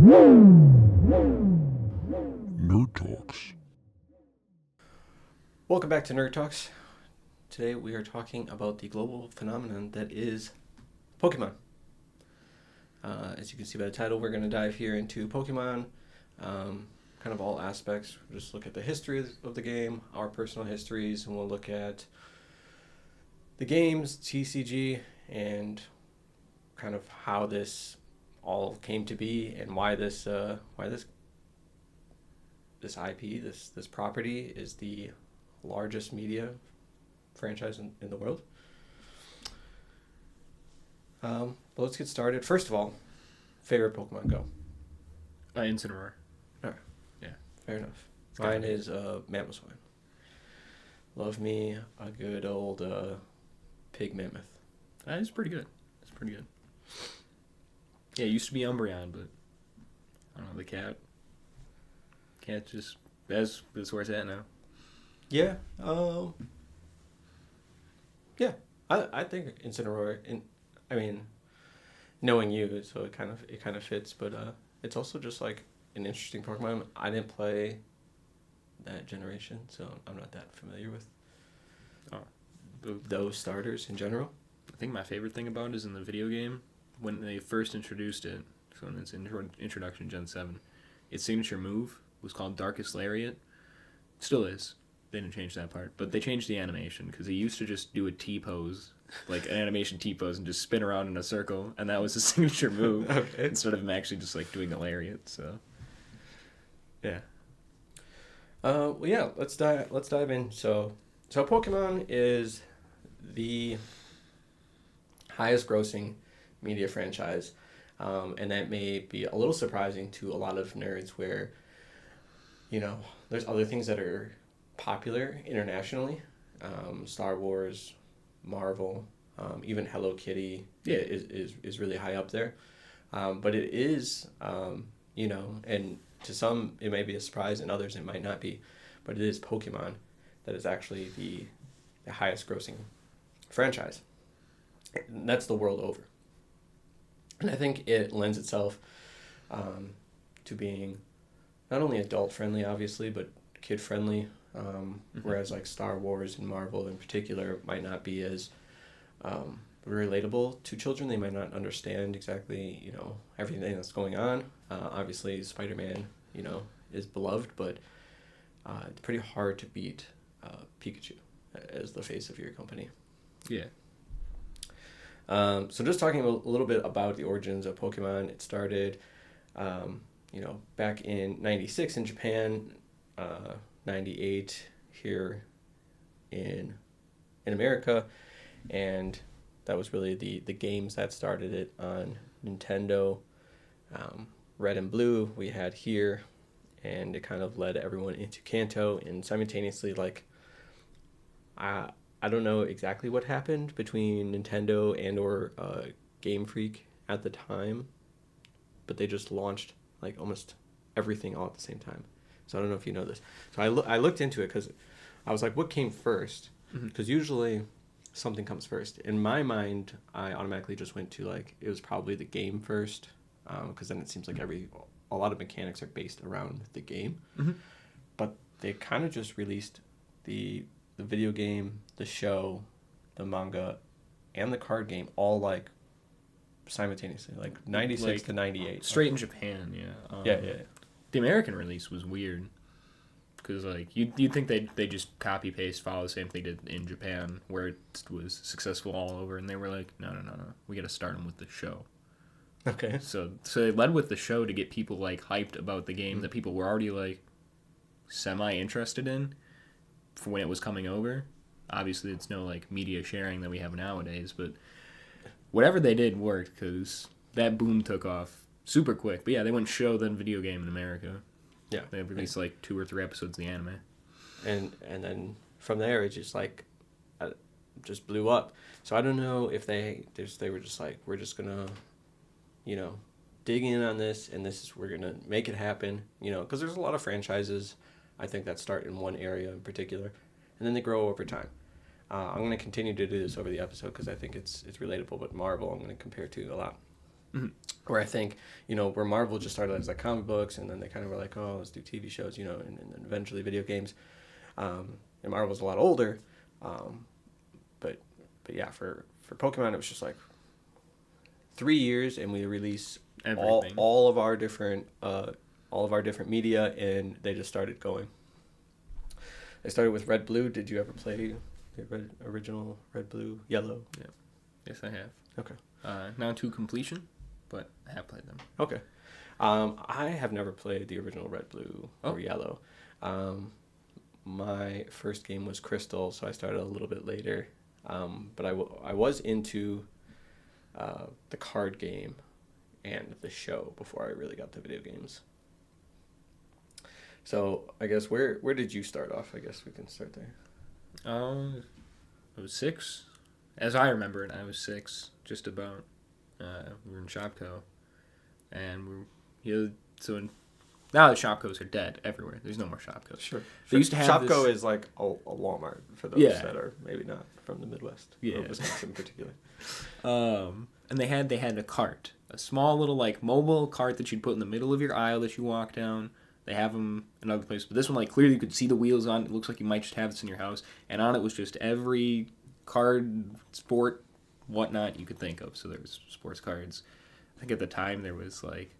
Nerd Talks. Welcome back to Nerd Talks. Today we are talking about the global phenomenon that is Pokemon. As you can see by the title, we're going to dive here into Pokemon, kind of all aspects. We'll just look at the history of the game, our personal histories, and we'll look at the games, TCG, and kind of how this all came to be and why this IP, this property is the largest media franchise in the world. But let's get started. First of all, favorite Pokemon Go. Incineroar. All right. Yeah. Fair enough. Mine is Mammothswine. Love me a good old pig mammoth. It's pretty good. It's pretty good. Yeah, it used to be Umbreon, but I don't know, the cat just, that's where it's at now. Yeah. Yeah. I think Incineroar. I mean, knowing you, so it kind of fits. But it's also just like an interesting Pokemon. I didn't play that generation, so I'm not that familiar with those starters in general. I think my favorite thing about it is in the video game, when they first introduced it, so in its introduction Gen 7, its signature move was called Darkest Lariat. Still is. They didn't change that part. But they changed the animation, because he used to just do a T-pose, like an animation T-pose, and just spin around in a circle, and that was his signature move, Okay. instead of him actually just like doing a lariat, so... Yeah. Well, yeah. Let's dive in. So Pokemon is the highest grossing media franchise, and that may be a little surprising to a lot of nerds. Where, there's other things that are popular internationally, Star Wars, Marvel, even Hello Kitty is really high up there, but it is and to some it may be a surprise, and others it might not be, but it is Pokemon that is actually the highest grossing franchise. And that's the world over, and I think it lends itself to being not only adult friendly, obviously, but kid friendly. Whereas like Star Wars and Marvel in particular might not be as relatable to children. They might not understand exactly, everything that's going on. Obviously Spider-Man, is beloved, but it's pretty hard to beat Pikachu as the face of your company. Yeah. So just talking a little bit about the origins of Pokemon, it started, back in 96 in Japan, 98 here in America, and that was really the games that started it on Nintendo. Red and Blue we had here, and it kind of led everyone into Kanto, and simultaneously, like, I don't know exactly what happened between Nintendo and or Game Freak at the time, but they just launched like almost everything all at the same time. So I don't know if you know this. So I looked into it because I was like, what came first? Because usually something comes first. In my mind, I automatically just went to like, it was probably the game first, because then it seems like a lot of mechanics are based around the game. But they kind of just released the video game, the show, the manga, and the card game all like simultaneously, like 96 to 98. Straight in Japan, yeah. Yeah. The American release was weird, because like you'd think they just copy paste follow the same thing they did in Japan, where it was successful all over, and they were like, no, we got to start them with the show. Okay. So they led with the show to get people like hyped about the game that people were already like semi interested in for when it was coming over. Obviously, it's no like media sharing that we have nowadays, but whatever they did worked, because that boom took off super quick. But yeah, they went show then video game in America. Yeah. They released like 2 or 3 episodes of the anime. And then from there it just like just blew up. So I don't know if they were just like, we're just gonna dig in on this, and we're gonna make it happen, because there's a lot of franchises I think that start in one area in particular, and then they grow over time. I'm going to continue to do this over the episode because I think it's relatable, but Marvel I'm going to compare to a lot. Where I think, where Marvel just started as like comic books, and then they kind of were like, oh, let's do TV shows, and then eventually video games. And Marvel's a lot older, but yeah, for Pokemon it was just like 3 years, and we release Everything. all of our different media, and they just started going. They started with Red Blue. Did you ever play the original Red Blue Yellow? Yeah. Yes, I have. Okay. Not to completion, but I have played them. Okay. I have never played the original Red, Blue, Oh. or Yellow. My first game was Crystal, so I started a little bit later. But I was into the card game and the show before I really got to video games. So I guess where did you start off? I guess we can start there. I was 6. As I remember it, I was 6, just about. We were in Shopko, and now the Shopkos are dead everywhere. There's no more Shopkos. Sure. They used to have Shopko this- is like a Walmart for those Yeah. that are maybe not from the Midwest. Yeah. Or Wisconsin in particular. And they had a cart, a small little like mobile cart that you'd put in the middle of your aisle that you walk down. They have them in other places, but this one, like, clearly you could see the wheels on. It looks like you might just have this in your house, and on it was just every card, sport, whatnot you could think of. So there was sports cards. I think at the time there was like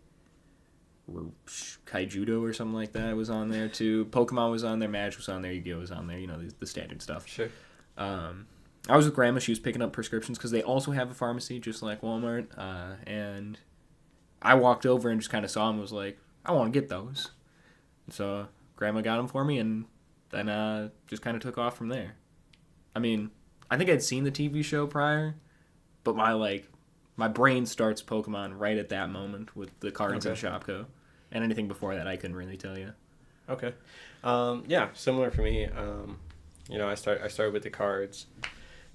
Kaijudo or something like that was on there too. Pokemon was on there, Magic was on there, Yu-Gi-Oh was on there. The standard stuff. Sure. I was with Grandma. She was picking up prescriptions because they also have a pharmacy just like Walmart. And I walked over and just kind of saw them and was like, I want to get those. So Grandma got them for me, and then just kind of took off from there. I mean, I think I'd seen the TV show prior, but my brain starts Pokemon right at that moment with the cards in Okay. Shopko. And anything before that, I couldn't really tell you. Okay. Yeah, similar for me. I started with the cards,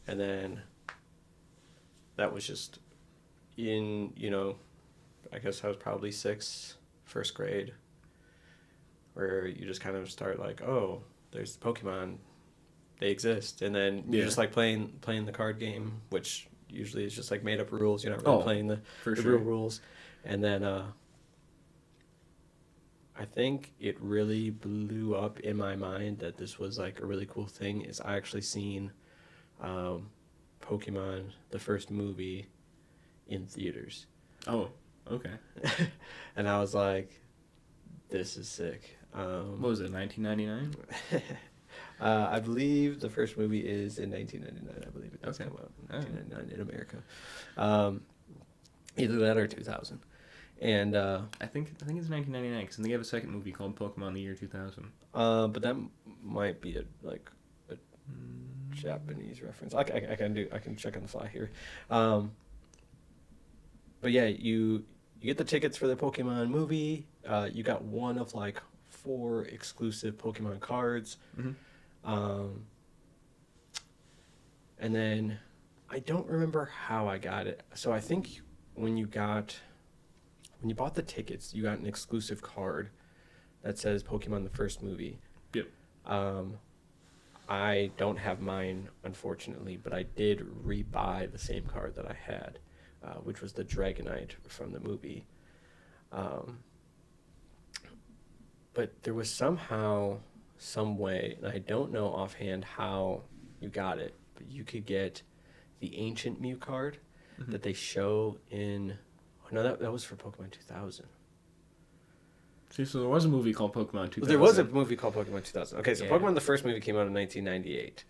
and then that was just in, I guess I was probably 6, first grade, where you just kind of start like, oh, there's Pokemon, they exist, and then you're just like playing the card game, which usually is just like made up rules. You're not really playing the real rules, and then I think it really blew up in my mind that this was like a really cool thing. Is I actually seen Pokemon, the first movie, in theaters. Oh, okay. And I was like, this is sick. What was it, 1999? I believe the first movie is in 1999. I believe it does Okay. come out in 1999 in America. Either that or 2000. And I think it's 1999 because they have a second movie called Pokemon the Year 2000. but that might be a Japanese reference. I can check on the fly here. But yeah, you get the tickets for the Pokemon movie. You got one of like 4 exclusive Pokemon cards. Mhm. And then I don't remember how I got it. So I think when you bought the tickets, you got an exclusive card that says Pokemon the first movie. Yep. I don't have mine, unfortunately, but I did rebuy the same card that I had, which was the Dragonite from the movie. But there was somehow, some way, and I don't know offhand how you got it, but you could get the Ancient Mew card that they show in... Oh, no, that was for Pokemon 2000. See, so there was a movie called Pokemon 2000. There was a movie called Pokemon 2000. Okay, so Yeah. Pokemon the first movie came out in 1998.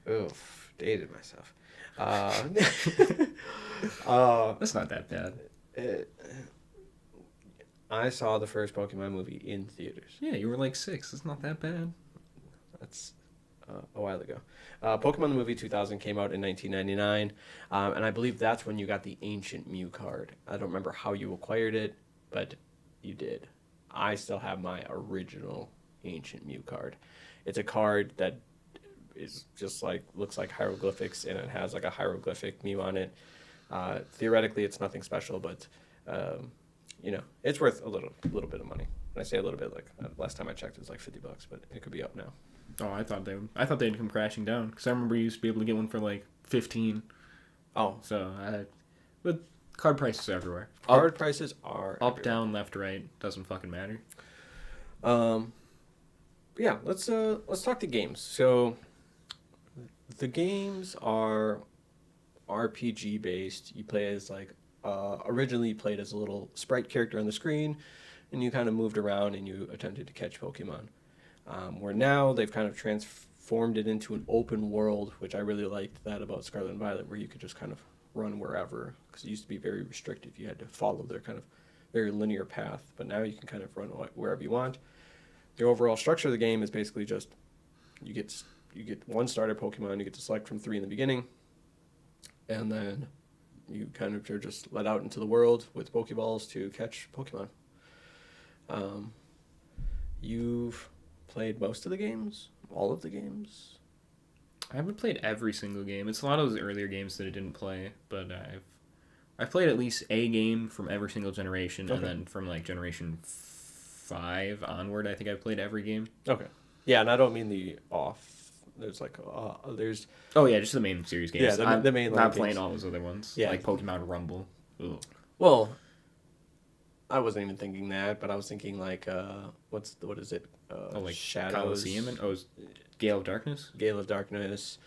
Oof, dated myself. That's not that bad. I saw the first Pokemon movie in theaters. Yeah, you were like 6. It's not that bad. That's a while ago. Pokemon the movie 2000 came out in 1999, and I believe that's when you got the Ancient Mew card. I don't remember how you acquired it, but you did. I still have my original Ancient Mew card. It's a card that is just like, looks like hieroglyphics, and it has like a hieroglyphic Mew on it. Theoretically, it's nothing special, but it's worth a little bit of money. When I say a little bit, like last time I checked, it was like $50, but it could be up now. Oh, I thought they'd come crashing down because I remember you used to be able to get one for like 15. Oh, So but Card prices are everywhere. Card prices are Up, everywhere. down, left, right. Doesn't fucking matter. Yeah, let's talk the games. So the games are RPG based. You play as like originally you played as a little sprite character on the screen, and you kind of moved around and you attempted to catch Pokemon. Where now they've kind of transformed it into an open world, which I really liked that about Scarlet and Violet, where you could just kind of run wherever, because it used to be very restrictive. You had to follow their kind of very linear path, but now you can kind of run wherever you want. The overall structure of the game is basically just you get one starter Pokemon, you get to select from 3 in the beginning, and then you kind of are just let out into the world with Pokeballs to catch Pokemon. You've played most of the games? All of the games? I haven't played every single game. It's a lot of those earlier games that I didn't play, but I've played at least a game from every single generation, Okay. and then from like generation 5 onward, I think I've played every game. Okay. Yeah, and I don't mean the off. There's like there's Oh yeah, just the main series games. Yeah, the I'm main not line playing games. all those other ones. Yeah. Like Pokemon Rumble. Ugh. well, I wasn't even thinking that, but I was thinking like what is it? Like Shadows, Coliseum and Gale of Darkness. Gale of Darkness,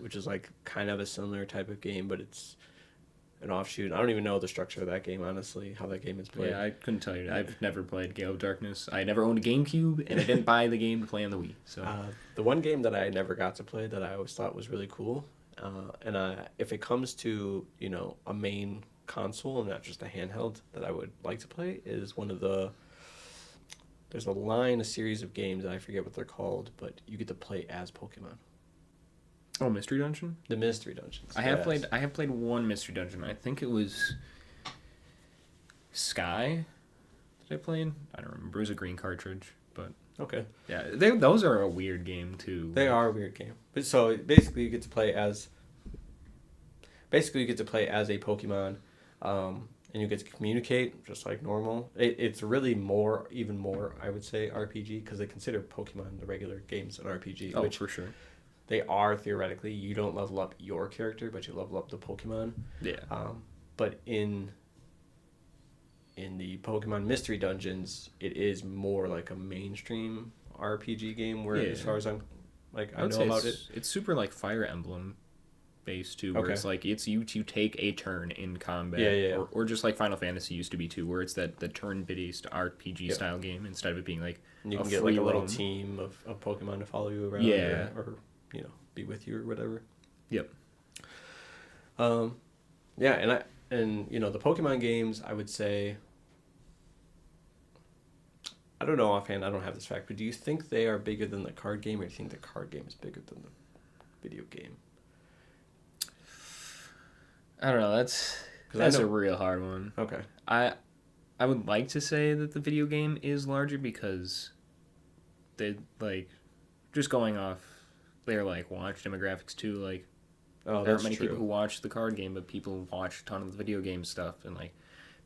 which is like kind of a similar type of game, but it's an offshoot. I don't even know the structure of that game, honestly, how that game is played. Yeah, I couldn't tell you. I've never played Gale of Darkness. I never owned a GameCube, and I didn't buy the game to play on the Wii. So The one game that I never got to play that I always thought was really cool, if it comes to a main console and not just a handheld that I would like to play, is one of the. There's a series of games, and I forget what they're called, but you get to play as Pokemon. Oh, Mystery Dungeon? The Mystery Dungeons. I have yes. played one Mystery Dungeon. I think it was Sky that I played. I don't remember. It was a green cartridge, but Okay. yeah, those are a weird game too. They are a weird game. But so basically you get to play as a Pokemon, and you get to communicate just like normal. It's really even more, I would say, RPG, because they consider Pokemon the regular games an RPG, Oh, which for sure. they are theoretically. You don't level up your character, but you level up the Pokemon. Yeah. But in the Pokemon Mystery Dungeons, it is more like a mainstream RPG game, where as far as I would know say about it. It's super like Fire Emblem based too, where Okay. it's like it's you to take a turn in combat. Yeah. Or just like Final Fantasy used to be too, where it's the turn-based RPG Yeah. style game instead of it being like And you a can get like a little free roam. team of Pokemon to follow you around, Yeah. or be with you or whatever. Yep. Yeah, and the Pokemon games, I would say, I don't know offhand, I don't have this fact, but do you think they are bigger than the card game, or do you think the card game is bigger than the video game? I don't know. That's 'Cause I a know- real hard one. Okay. I would like to say that the video game is larger because they like just going off their like watch demographics too. Like Oh, there that's aren't many true. people who watch the card game, but people watch a ton of the video game stuff, and like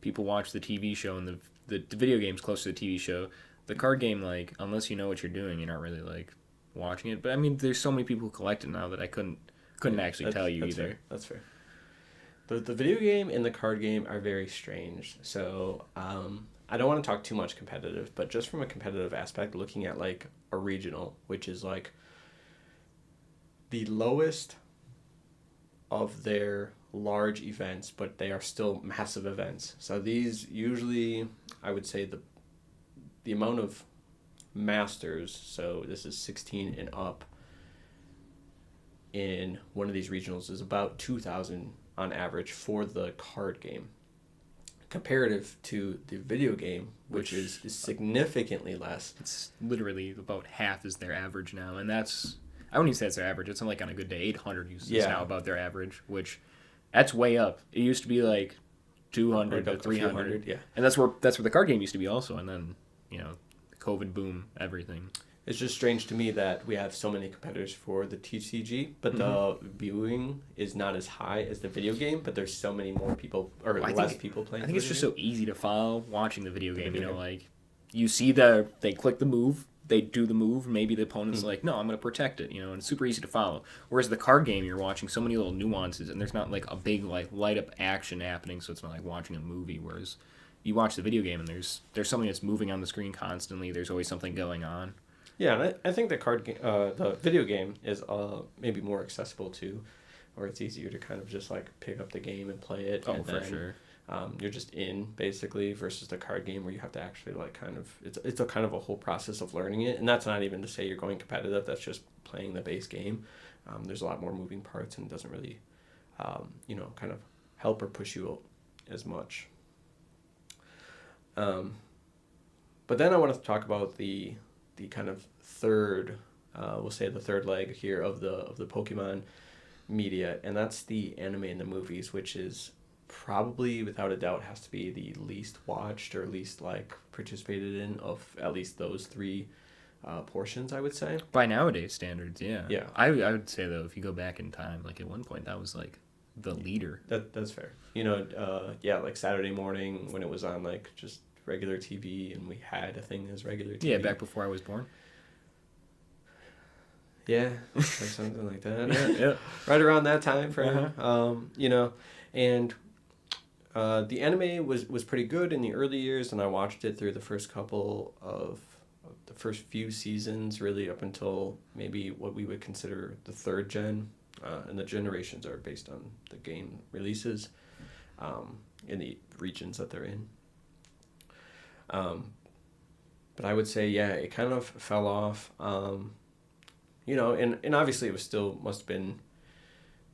people watch the TV show, and the video game's close to the TV show. The card game, like unless you know what you're doing, you're not really like watching it. But I mean, there's so many people who collect it now that I couldn't actually tell you that's either. Fair. That's fair. The video game and the card game are very strange. So I don't want to talk too much competitive, but just from a competitive aspect, looking at like a regional, which is like the lowest of their large events, but they are still massive events. So these usually, I would say the amount of masters, so this is 16 and up, in one of these regionals is about 2,000 on average for the card game, comparative to the video game, which is significantly less. It's literally about half is their average now, and that's I wouldn't even say it's their average. It's like on a good day, 800 uses Yeah. now about their average, which that's way up. It used to be like 200 Like to up to a few 300, hundred, yeah. and that's where the card game used to be also, and then the COVID boom, everything. It's just strange to me that we have so many competitors for the TCG, but the viewing is not as high as the video game, but there's so many more people, or Well, I less think- people playing. I think the it's just video so easy to follow watching the video game. video game. Like you see they click the move, they do the move, maybe the opponent's like, no, I'm going to protect it, and it's super easy to follow. Whereas the card game, you're watching so many little nuances, and there's not like a big like light up action happening, so it's not like watching a movie. Whereas you watch the video game, and there's something that's moving on the screen constantly. There's always something going on. Yeah, and I think the video game is maybe more accessible too, or it's easier to kind of just like pick up the game and play it. Oh, and for then, sure. You're just in basically versus the card game where you have to actually like kind of it's a kind of a whole process of learning it, and that's not even to say you're going competitive. That's just playing the base game. There's a lot more moving parts and it doesn't really, kind of help or push you as much. But then I want to talk about the kind of third, we'll say the third leg here of the Pokemon media, and that's the anime and the movies, which is probably without a doubt has to be the least watched or least like participated in of at least those three portions, I would say. By nowadays standards, yeah. Yeah. I would say though, if you go back in time, like at one point that was like the leader. That's fair. Like Saturday morning when it was on like just regular TV and we had a thing as regular TV. Yeah, back before I was born. Yeah, or something like that. Yeah. Right around that time frame. And the anime was pretty good in the early years, and I watched it through the first few seasons, really up until maybe what we would consider the third gen, and the generations are based on the game releases, in the regions that they're in. But I would say, yeah, it kind of fell off. And obviously it must have been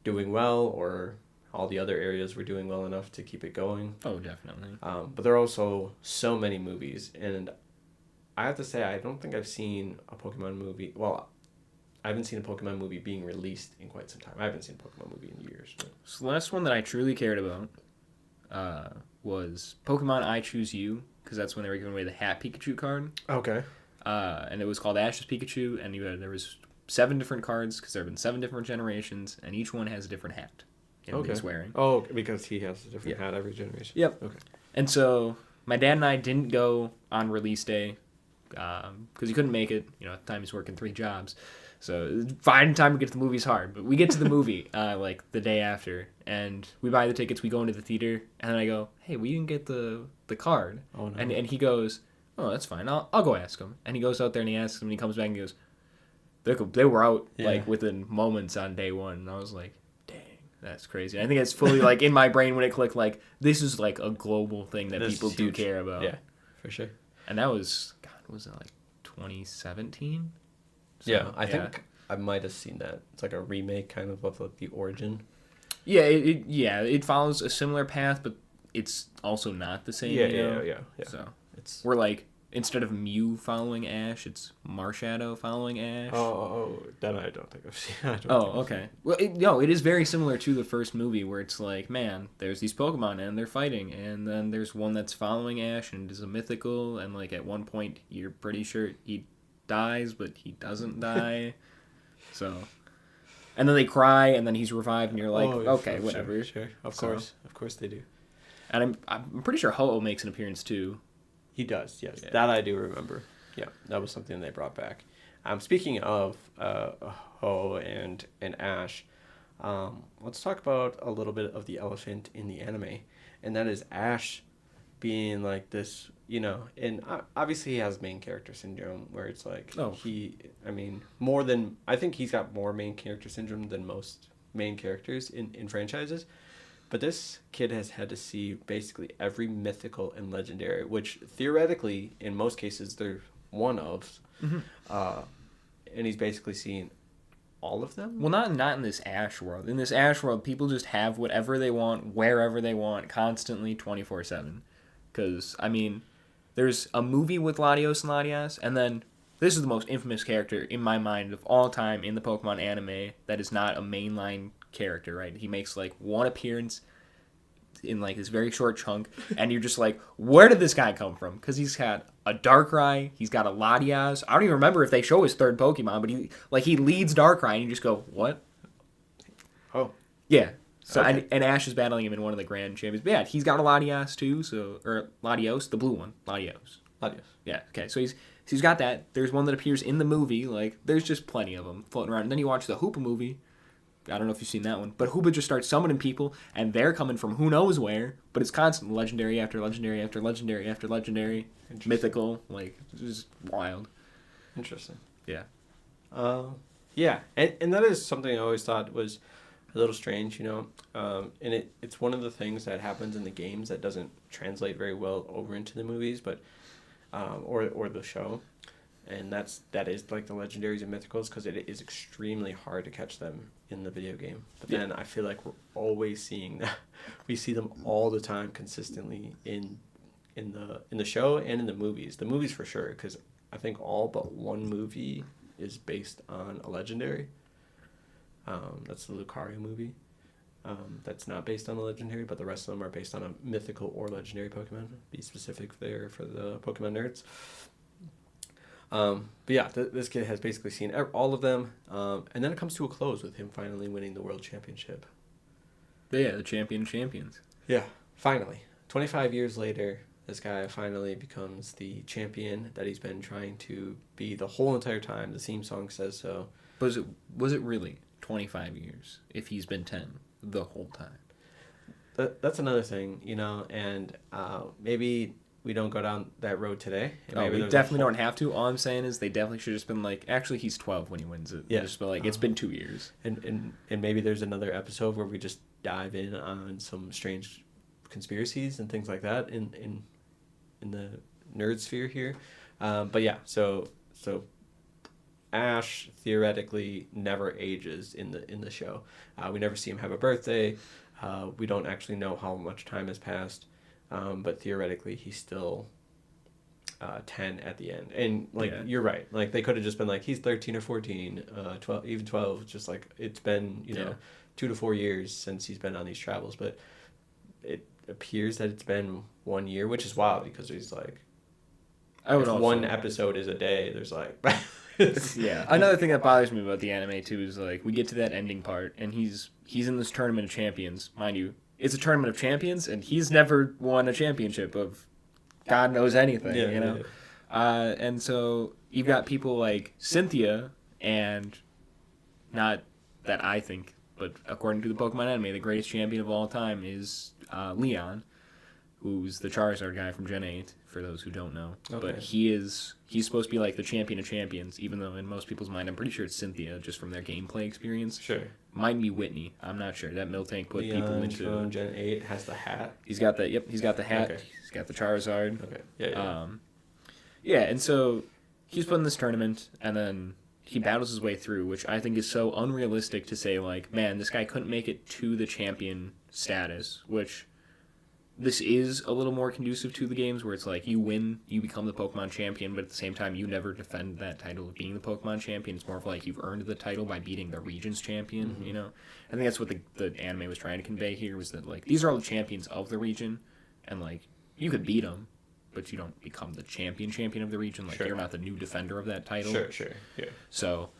doing well, or all the other areas were doing well enough to keep it going. Oh, definitely. But there are also so many movies, and I have to say I don't think I've seen a Pokemon movie. Well, I haven't seen a Pokemon movie being released in quite some time. I haven't seen a Pokemon movie in years. But... So the last one that I truly cared about was Pokemon I Choose You, because that's when they were giving away the Hat Pikachu card. Okay. And it was called Ash's Pikachu, and there was 7 different cards, because there have been 7 different generations, and each one has a different hat he's wearing. Oh, because he has a different hat every generation. Yep. Okay. And so my dad and I didn't go on release day because he couldn't make it. At the time he's working 3 jobs. So finding time to get to the movie is hard. But we get to the movie like the day after, and we buy the tickets. We go into the theater, and then I go, "Hey, we didn't get the card." Oh no. And he goes, "Oh, that's fine. I'll go ask him." And he goes out there and he asks him, and he comes back and he goes, "They were out like within moments on day 1." And I was like, that's crazy. I think it's fully like in my brain when it clicked, like this is like a global thing that people do care about. Yeah, for sure. And that was, was it like 2017? So, yeah, I think I might have seen that. It's like a remake kind of like the origin. Yeah, it follows a similar path, but it's also not the same. Yeah. So we're like, instead of Mew following Ash, it's Marshadow following Ash. Oh, that I don't think I've seen. Okay. Well, it is very similar to the first movie where it's like, man, there's these Pokemon and they're fighting, and then there's one that's following Ash and is a mythical, and like at one point you're pretty sure he dies, but he doesn't die. So, and then they cry, and then he's revived, and you're like, okay, whatever. Sure. Of course they do. And I'm pretty sure Ho-Oh makes an appearance too. He does, yes. Yeah. That I do remember. Yeah, that was something they brought back. Speaking of Ho and Ash, let's talk about a little bit of the elephant in the anime, and that is Ash being like this, and obviously he has main character syndrome, where it's like I think he's got more main character syndrome than most main characters in franchises. But this kid has had to see basically every mythical and legendary, which theoretically, in most cases, they're one of. Mm-hmm. And he's basically seen all of them? Well, not in this Ash world. In this Ash world, people just have whatever they want, wherever they want, constantly, 24/7. Because, there's a movie with Latios and Latias, and then this is the most infamous character in my mind of all time in the Pokemon anime that is not a mainline character, right? He makes like one appearance in like this very short chunk, and you're just like, where did this guy come from? Because he's got a Darkrai, he's got a Latias. I don't even remember if they show his third Pokemon, but he leads Darkrai, and you just go, what? Oh, yeah. So okay. and Ash is battling him in one of the Grand Champions. But yeah, he's got a Latias too, or Latios, the blue one, Latios. Latios. Yeah, okay. So he's got that. There's one that appears in the movie. Like, there's just plenty of them floating around. And then you watch the Hoopa movie. I don't know if you've seen that one. But Hoopa just starts summoning people, and they're coming from who knows where. But it's constant legendary after legendary after legendary after legendary. Mythical. Like, it's just wild. Interesting. Yeah. Yeah, and that is something I always thought was a little strange, and it's one of the things that happens in the games that doesn't translate very well over into the movies, but or the show, and that is like the legendaries and mythicals, because it is extremely hard to catch them in the video game. But then I feel like we're always seeing that. We see them all the time consistently in the show and in the movies. The movies for sure, because I think all but one movie is based on a legendary. That's the Lucario movie. That's not based on a legendary, but the rest of them are based on a mythical or legendary Pokemon. Be specific there for the Pokemon nerds. But yeah, this kid has basically seen all of them, and then it comes to a close with him finally winning the World Championship. But yeah, the champion of champions. Yeah, finally. 25 years later, this guy finally becomes the champion that he's been trying to be the whole entire time. The theme song says so. Was it really 25 years if he's been 10 the whole time? That's another thing, and maybe we don't go down that road today. We definitely don't have to. All I'm saying is they definitely should have just been like, actually, he's 12 when he wins it. Yeah. Just be like, it's been 2 years. And maybe there's another episode where we just dive in on some strange conspiracies and things like that in the nerd sphere here. But yeah, so Ash theoretically never ages in the show. We never see him have a birthday. We don't actually know how much time has passed, but theoretically he's still 10 at the end. And You're right. Like, they could have just been like, he's 13 or 14, 12, even 12. Just like, it's been 2 to 4 years since he's been on these travels, but it appears that it's been 1 year, which is wild, because he's like, if one episode is a day, there's like yeah. Another thing that bothers me about the anime too is like, we get to that ending part and he's in this tournament of champions. Mind you, it's a tournament of champions and he's never won a championship of God knows anything, Yeah. And so you've got people like Cynthia, and not that I think, but according to the Pokemon anime, the greatest champion of all time is Leon, who's the Charizard guy from Gen 8, for those who don't know. Okay. But he's supposed to be like the champion of champions, even though in most people's mind, I'm pretty sure it's Cynthia, just from their gameplay experience. Sure. Might be Whitney. I'm not sure. That Miltank put Leon people into... from Gen 8 has the hat. He's got the hat. Okay. He's got the Charizard. Okay. Yeah. Yeah, and so he's put in this tournament, and then he battles his way through, which I think is so unrealistic to say, like, man, this guy couldn't make it to the champion status, which this is a little more conducive to the games, where it's like, you win, you become the Pokemon champion, but at the same time, you never defend that title of being the Pokemon champion. It's more of like, you've earned the title by beating the region's champion, I think that's what the anime was trying to convey here, was that, like, these are all the champions of the region, and, like, you could beat them, but you don't become the champion of the region. Like, You're not the new defender of that title. Sure, yeah. So,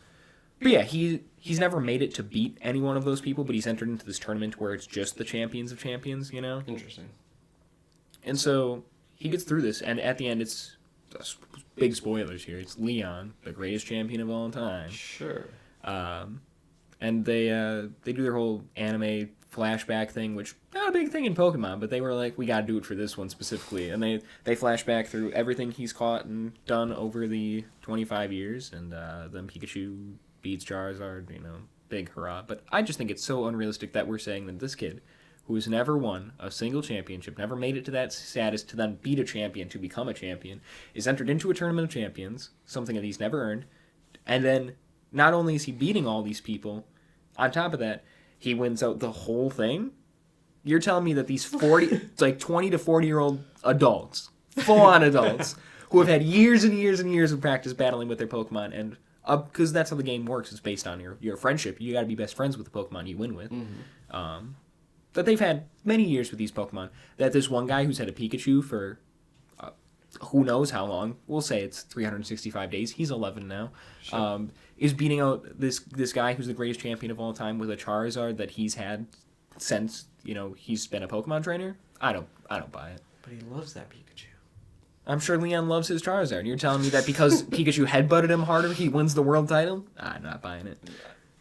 but yeah, he's never made it to beat any one of those people, but he's entered into this tournament where it's just the champions of champions, Interesting. And so he gets through this, and at the end, it's big spoilers here. It's Leon, the greatest champion of all time. Sure. And they do their whole anime flashback thing, which not a big thing in Pokemon, but they were like, we gotta do it for this one specifically. And they flash back through everything he's caught and done over the 25 years, and then Pikachu beats Charizard, big hurrah. But I just think it's so unrealistic that we're saying that this kid, who's never won a single championship, never made it to that status to then beat a champion to become a champion, is entered into a tournament of champions, something that he's never earned, and then not only is he beating all these people, on top of that, he wins out the whole thing? You're telling me that these 20 to 40-year-old adults, full-on adults, who have had years and years and years of practice battling with their Pokemon, and because that's how the game works, it's based on your friendship. You got to be best friends with the Pokemon you win with. That they've had many years with these Pokemon. That this one guy who's had a Pikachu for who knows how long, we'll say it's 365 days, he's 11 now, sure. Is beating out this guy who's the greatest champion of all time with a Charizard that he's had since, he's been a Pokemon trainer. I don't buy it. But he loves that Pikachu. I'm sure Leon loves his Charizard. You're telling me that because Pikachu headbutted him harder, he wins the world title? I'm not buying it.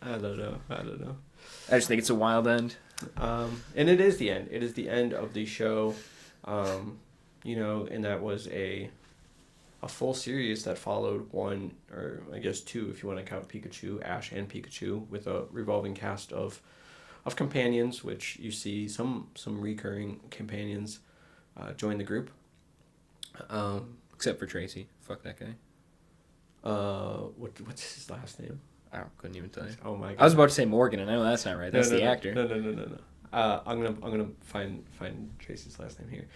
I don't know. I just think it's a wild end. And it is the end. It is the end of the show. And that was a full series that followed one, or I guess two, if you want to count Pikachu, Ash and Pikachu, with a revolving cast of companions, which you see some recurring companions join the group. Except for Tracy. Fuck that guy. What's his last name? I couldn't even tell you. Oh my god. I was about to say Morgan, and I know that's not right. That's the actor. No. I'm gonna find Tracy's last name here.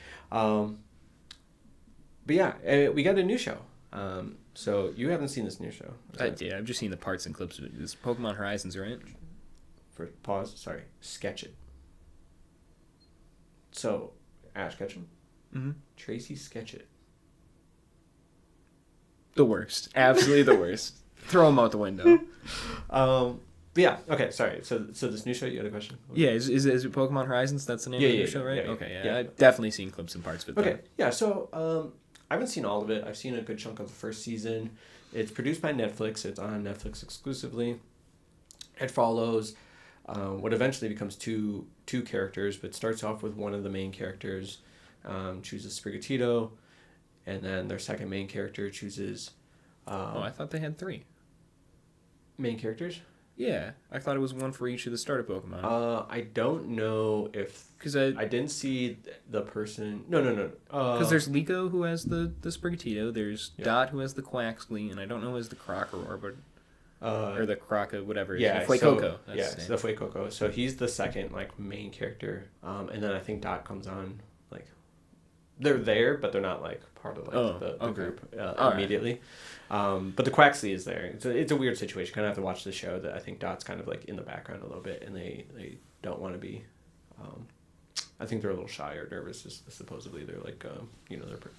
But yeah, we got a new show. So you haven't seen this new show? I did. I've just seen the parts and clips of it. It's Pokemon Horizons, right? For pause. Sorry. Sketch it. So, Ash Ketchum. Mm-hmm. Tracy Sketchit. The worst. Absolutely the worst. Throw him out the window. But yeah. Okay. Sorry. So this new show. You had a question? Yeah. Is it Pokemon Horizons? That's the name of the show, right? Yeah. Okay. Yeah. I've definitely seen clips and parts of it. Okay. Yeah. So I haven't seen all of it. I've seen a good chunk of the first season. It's produced by Netflix. It's on Netflix exclusively. It follows what eventually becomes two characters, but starts off with one of the main characters chooses Sprigatito, and then their second main character chooses. I thought they had 3 main characters. Yeah, I thought it was one for each of the starter Pokemon. I don't know if because I didn't see the person. No. Because there's Liko who has the Sprigatito, there's Dot who has the Quaxley, and I don't know who has the Crocoroar, but or the Croca, whatever. Yeah, Fuecoco. It's the Fuecoco. So he's the second main character, and then I think Dot comes on they're there, but they're not part of the group immediately. Right. But the Quaxley is there. It's a weird situation. You kind of have to watch the show. That I think Dot's kind of in the background a little bit, and they don't want to be. I think they're a little shy or nervous. Supposedly they're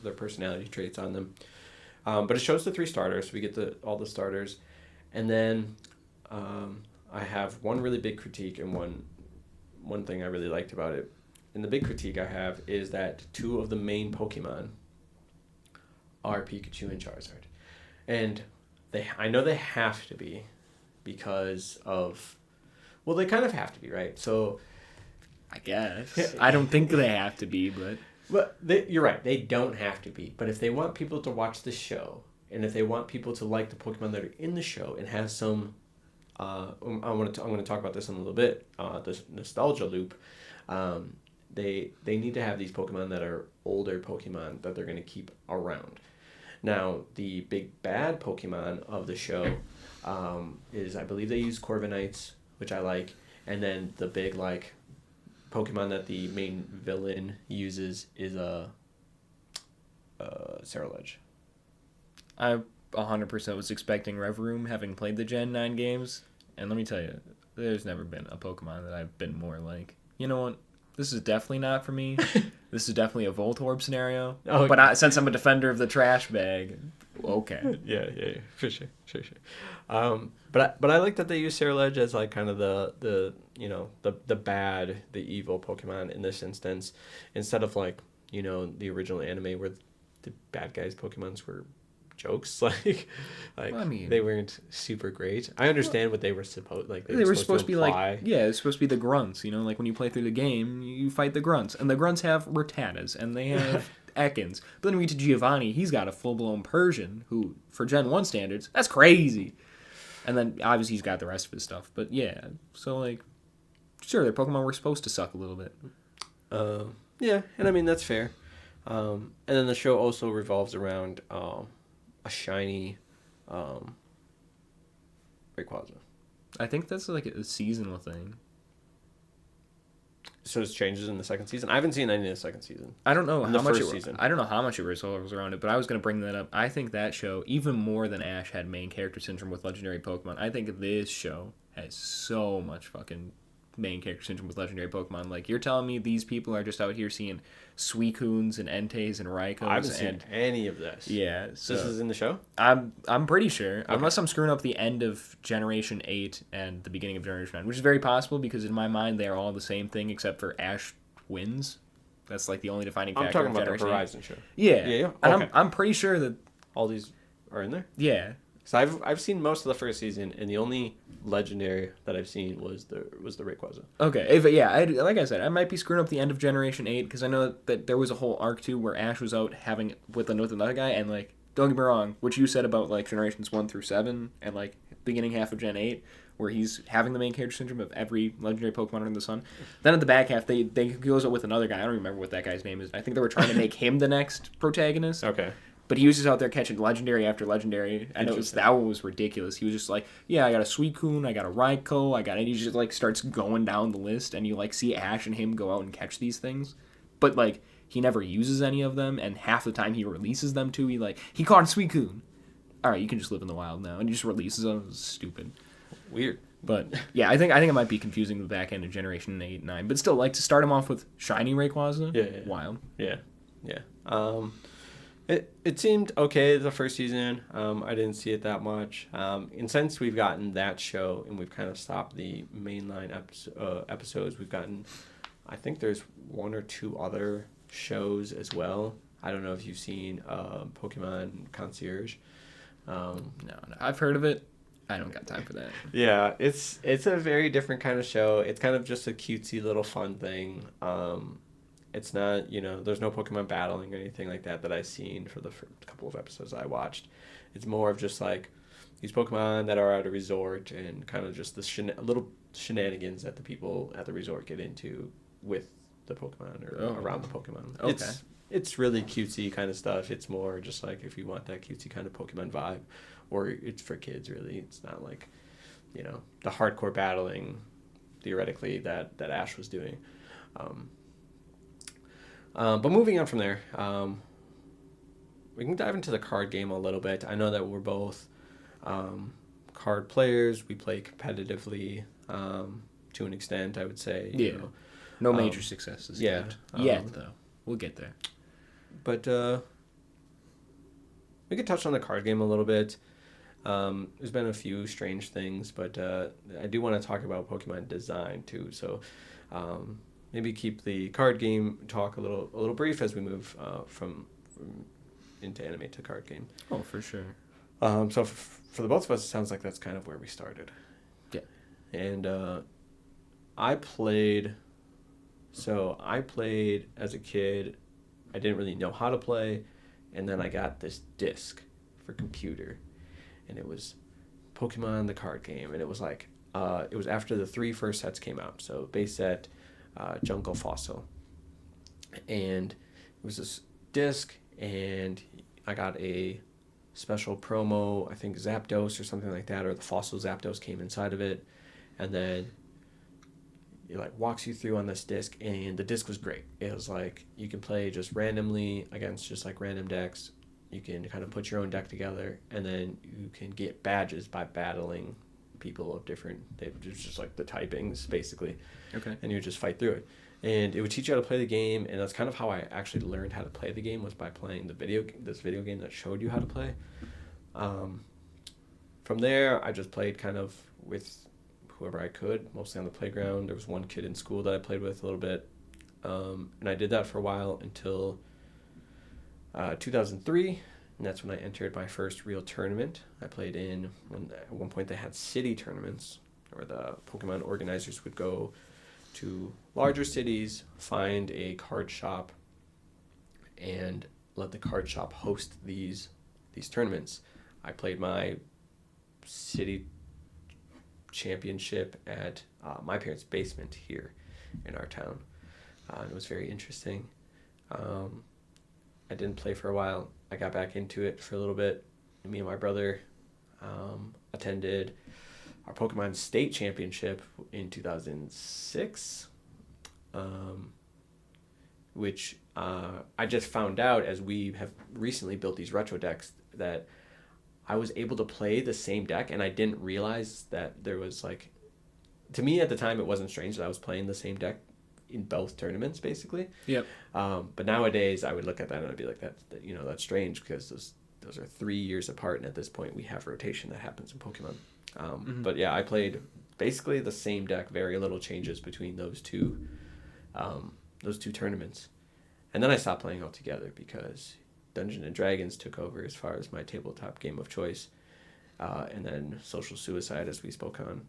their personality traits on them. But it shows the 3 starters. We get all the starters, and then I have one really big critique and one thing I really liked about it. And the big critique I have is that 2 of the main Pokemon are Pikachu and Charizard. And I know they have to be because of... Well, they kind of have to be, right? So... I guess. I don't think they have to be, but... But you're right. They don't have to be. But if they want people to watch the show, and if they want people to like the Pokemon that are in the show and have some... I'm going to talk about this in a little bit. This nostalgia loop. They need to have these Pokemon that are older Pokemon that they're going to keep around. Now, the big bad Pokemon of the show is, I believe they use Corviknights, which I like, and then the big Pokemon that the main villain uses is a Cerulege. I 100% was expecting Revroom, having played the Gen 9 games, and let me tell you, there's never been a Pokemon that I've been more like, you know what? This is definitely not for me. This is definitely a Voltorb scenario. Oh, but since I'm a defender of the trash bag, okay. Yeah, for sure. But I like that they use Cerulege as kind of the bad, the evil Pokemon in this instance, instead of the original anime where the bad guys Pokemons were jokes. They weren't super great. I understand what they were supposed they were supposed to be it's supposed to be the grunts, when you play through the game you fight the grunts, and the grunts have Rattatas and they have Ekans, but then we get to Giovanni, he's got a full-blown Persian who for Gen 1 standards that's crazy, and then obviously he's got the rest of his stuff, but yeah, so sure, their Pokemon were supposed to suck a little bit. Yeah, and I mean that's fair. And then the show also revolves around a shiny Rayquaza. I think that's a seasonal thing. So it changes in the second season? I haven't seen any of the second season. I don't know how much I don't know how much it revolves around it, but I was going to bring that up. I think that show, even more than Ash had main character syndrome with legendary Pokemon, I think this show has so much fucking main character syndrome with legendary Pokemon. You're telling me these people are just out here seeing Suicunes and Entei and Raikos? I haven't seen any of this. Yeah. So this is in the show? I'm pretty sure. Okay. Unless I'm screwing up the end of Generation 8 and the beginning of Generation 9, which is very possible because in my mind they are all the same thing except for Ash wins. That's like the only defining I'm factor. talking of about the Generation 8. Horizon show. Yeah, Yeah. And Okay. I'm pretty sure that All these are in there. yeah. So I've seen most of the first season, and the only legendary that I've seen was the Rayquaza. Okay, like I said, I might be screwing up the end of Generation 8 because I know that there was a whole arc too where Ash was out having with another guy, and like, don't get me wrong, what you said about like Generations 1 through 7 and like beginning half of Gen 8, where he's having the main character syndrome of every legendary Pokemon under the sun. Then at the back half, they goes out with another guy. I don't remember what that guy's name is. I think they were trying to make him the next protagonist. Okay. But he was just out there catching legendary after legendary, and that one was ridiculous. He was just like, yeah, I got a Suicune, I got a Raikou, and he just like starts going down the list, and you like see Ash and him go out and catch these things, but like he never uses any of them, and half the time he releases them too. He caught a Suicune. All right, you can just live in the wild now, and he just releases them. It's stupid. Weird. But yeah, I think it might be confusing the back end of Generation 8 and 9, but still, like to start him off with shiny Rayquaza. Yeah. Wild. Yeah. It seemed okay the first season. I didn't see it that much. And since we've gotten that show and we've kind of stopped the mainline episodes, we've gotten, I think there's one or two other shows as well. I don't know if you've seen Pokemon Concierge. No, I've heard of it. I don't got time for that. Yeah, it's a very different kind of show. It's kind of just a cutesy little fun thing. It's not, there's no Pokemon battling or anything like that I've seen for the couple of episodes I watched. It's more of just like these Pokemon that are at a resort and kind of just the little shenanigans that the people at the resort get into with the Pokemon or around the Pokemon. Okay. It's really cutesy kind of stuff. It's more just like if you want that cutesy kind of Pokemon vibe, or it's for kids really. It's not like, the hardcore battling theoretically that Ash was doing. But moving on from there, we can dive into the card game a little bit. I know that we're both card players. We play competitively to an extent, I would say. Yeah. No major successes yet. Yet, though. We'll get there. But we could touch on the card game a little bit. There's been a few strange things, but I do want to talk about Pokemon design too. So maybe keep the card game talk a little brief as we move from into anime to card game. Oh, for sure. So for the both of us, it sounds like that's kind of where we started. Yeah. And I played as a kid. I didn't really know how to play, and then I got this disc for computer, and it was Pokemon the card game, and it was like it was after the 3 first sets came out. So base set, Jungle, Fossil, and it was this disc, and I got a special promo, I think Zapdos or something like that, or the Fossil Zapdos came inside of it, and then it like walks you through on this disc, and the disc was great. It was like you can play just randomly against just like random decks. You can kind of put your own deck together, and then you can get badges by battling people of different. It's just like the typings basically. Okay. And you just fight through it, and it would teach you how to play the game. And that's kind of how I actually learned how to play the game, was by playing this video game that showed you how to play. From there, I just played kind of with whoever I could, mostly on the playground. There was one kid in school that I played with a little bit, and I did that for a while until 2003, and that's when I entered my first real tournament. I played at one point they had city tournaments, where the Pokemon organizers would go to larger cities, find a card shop, and let the card shop host these tournaments. I played my city championship at my parents' basement here in our town. It was very interesting. I didn't play for a while. I got back into it for a little bit. Me and my brother attended our Pokemon State Championship in 2006, which I just found out as we have recently built these retro decks that I was able to play the same deck, and I didn't realize that there was like, to me at the time it wasn't strange that I was playing the same deck in both tournaments basically. Yep. But nowadays I would look at that and I'd be like, that's strange, because those are 3 years apart, and at this point we have rotation that happens in Pokemon. But yeah, I played basically the same deck, very little changes between those two tournaments. And then I stopped playing altogether because Dungeons and Dragons took over as far as my tabletop game of choice. And then Social Suicide, as we spoke on.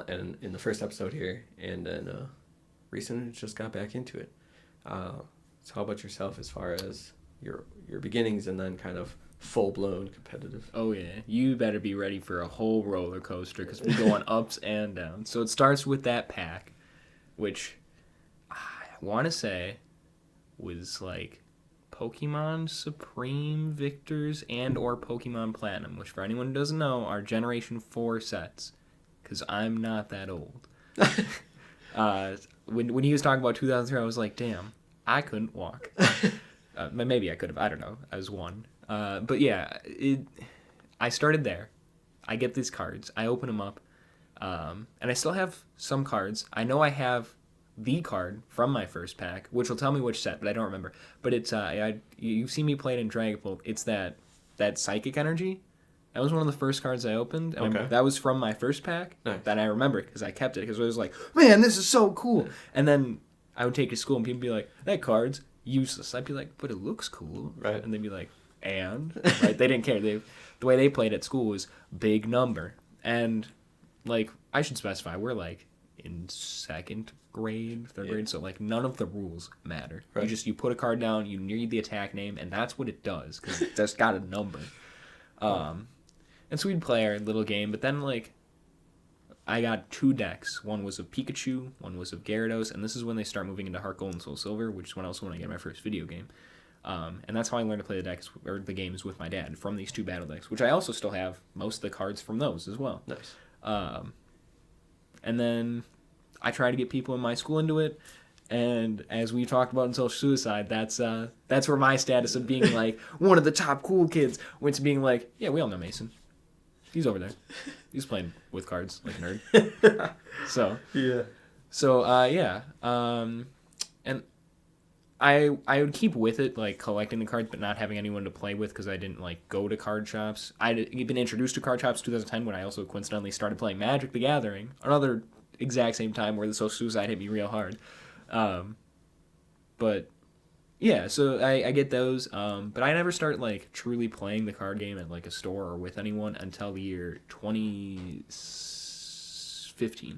And in the first episode here, and then recently just got back into it. So how about yourself as far as your beginnings and then kind of full-blown competitive? Oh, yeah. You better be ready for a whole roller coaster because we go on ups and downs. So it starts with that pack, which I want to say was like Pokemon Supreme Victors and or Pokemon Platinum, which for anyone who doesn't know are Generation 4 sets, because I'm not that old. When he was talking about 2003, I was like, damn, I couldn't walk. Maybe I could have. I don't know. I was 1. But yeah, I started there. I get these cards. I open them up. And I still have some cards. I know I have the card from my first pack, which will tell me which set, but I don't remember. But it's you've seen me play it in Dragapult. It's that Psychic Energy. That was one of the first cards I opened. And Okay. that was from my first pack. Nice. That I remember because I kept it because I was like, man, this is so cool. And then I would take it to school and people would be like, that card's useless. I'd be like, but it looks cool. Right. And they'd be like, and? Right? They didn't care. The way they played at school was big number. And like, I should specify, we're like in 2nd grade, 3rd grade, so like none of the rules matter. Right. You put a card down, you read the attack name, and that's what it does because it's just got a number. And so we'd play our little game, but then like I got 2 decks. One was of Pikachu, one was of Gyarados, and this is when they start moving into Heart Gold and Soul Silver, which is when I get my first video game. And that's how I learned to play the games with my dad from these 2 battle decks, which I also still have most of the cards from those as well. Nice. And then I try to get people in my school into it. And as we talked about in Social Suicide, that's where my status of being like one of the top cool kids went to being like, yeah, we all know Mason. He's over there. He's playing with cards like a nerd. So yeah. And I would keep with it, like collecting the cards, but not having anyone to play with because I didn't like go to card shops. I'd been introduced to card shops in 2010 when I also coincidentally started playing Magic the Gathering, another exact same time where the Social Suicide hit me real hard. But yeah, so I get those, but I never start like truly playing the card game at like a store or with anyone until the year 2015. I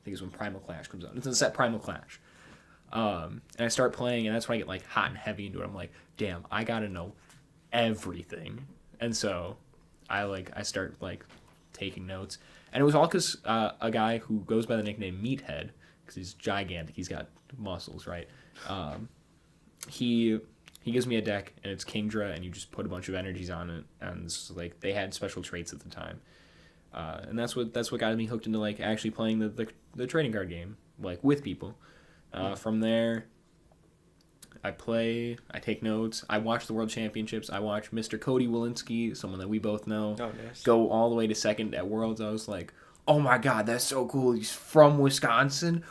think is when Primal Clash comes out. It's a set Primal Clash. And I start playing, and that's when I get like hot and heavy into it. I'm like, damn, I gotta know everything. And so I start like taking notes, and it was all because a guy who goes by the nickname Meathead, because he's gigantic, he's got muscles, right? He gives me a deck, and it's Kingdra, and you just put a bunch of energies on it, and it's like they had special traits at the time, and that's what got me hooked into like actually playing the trading card game like with people. From there, I take notes, I watch the World Championships, I watch Mr. Cody Walensky, someone that we both know, Nice. go all the way to 2nd at Worlds. I was like, oh my god, that's so cool, he's from Wisconsin.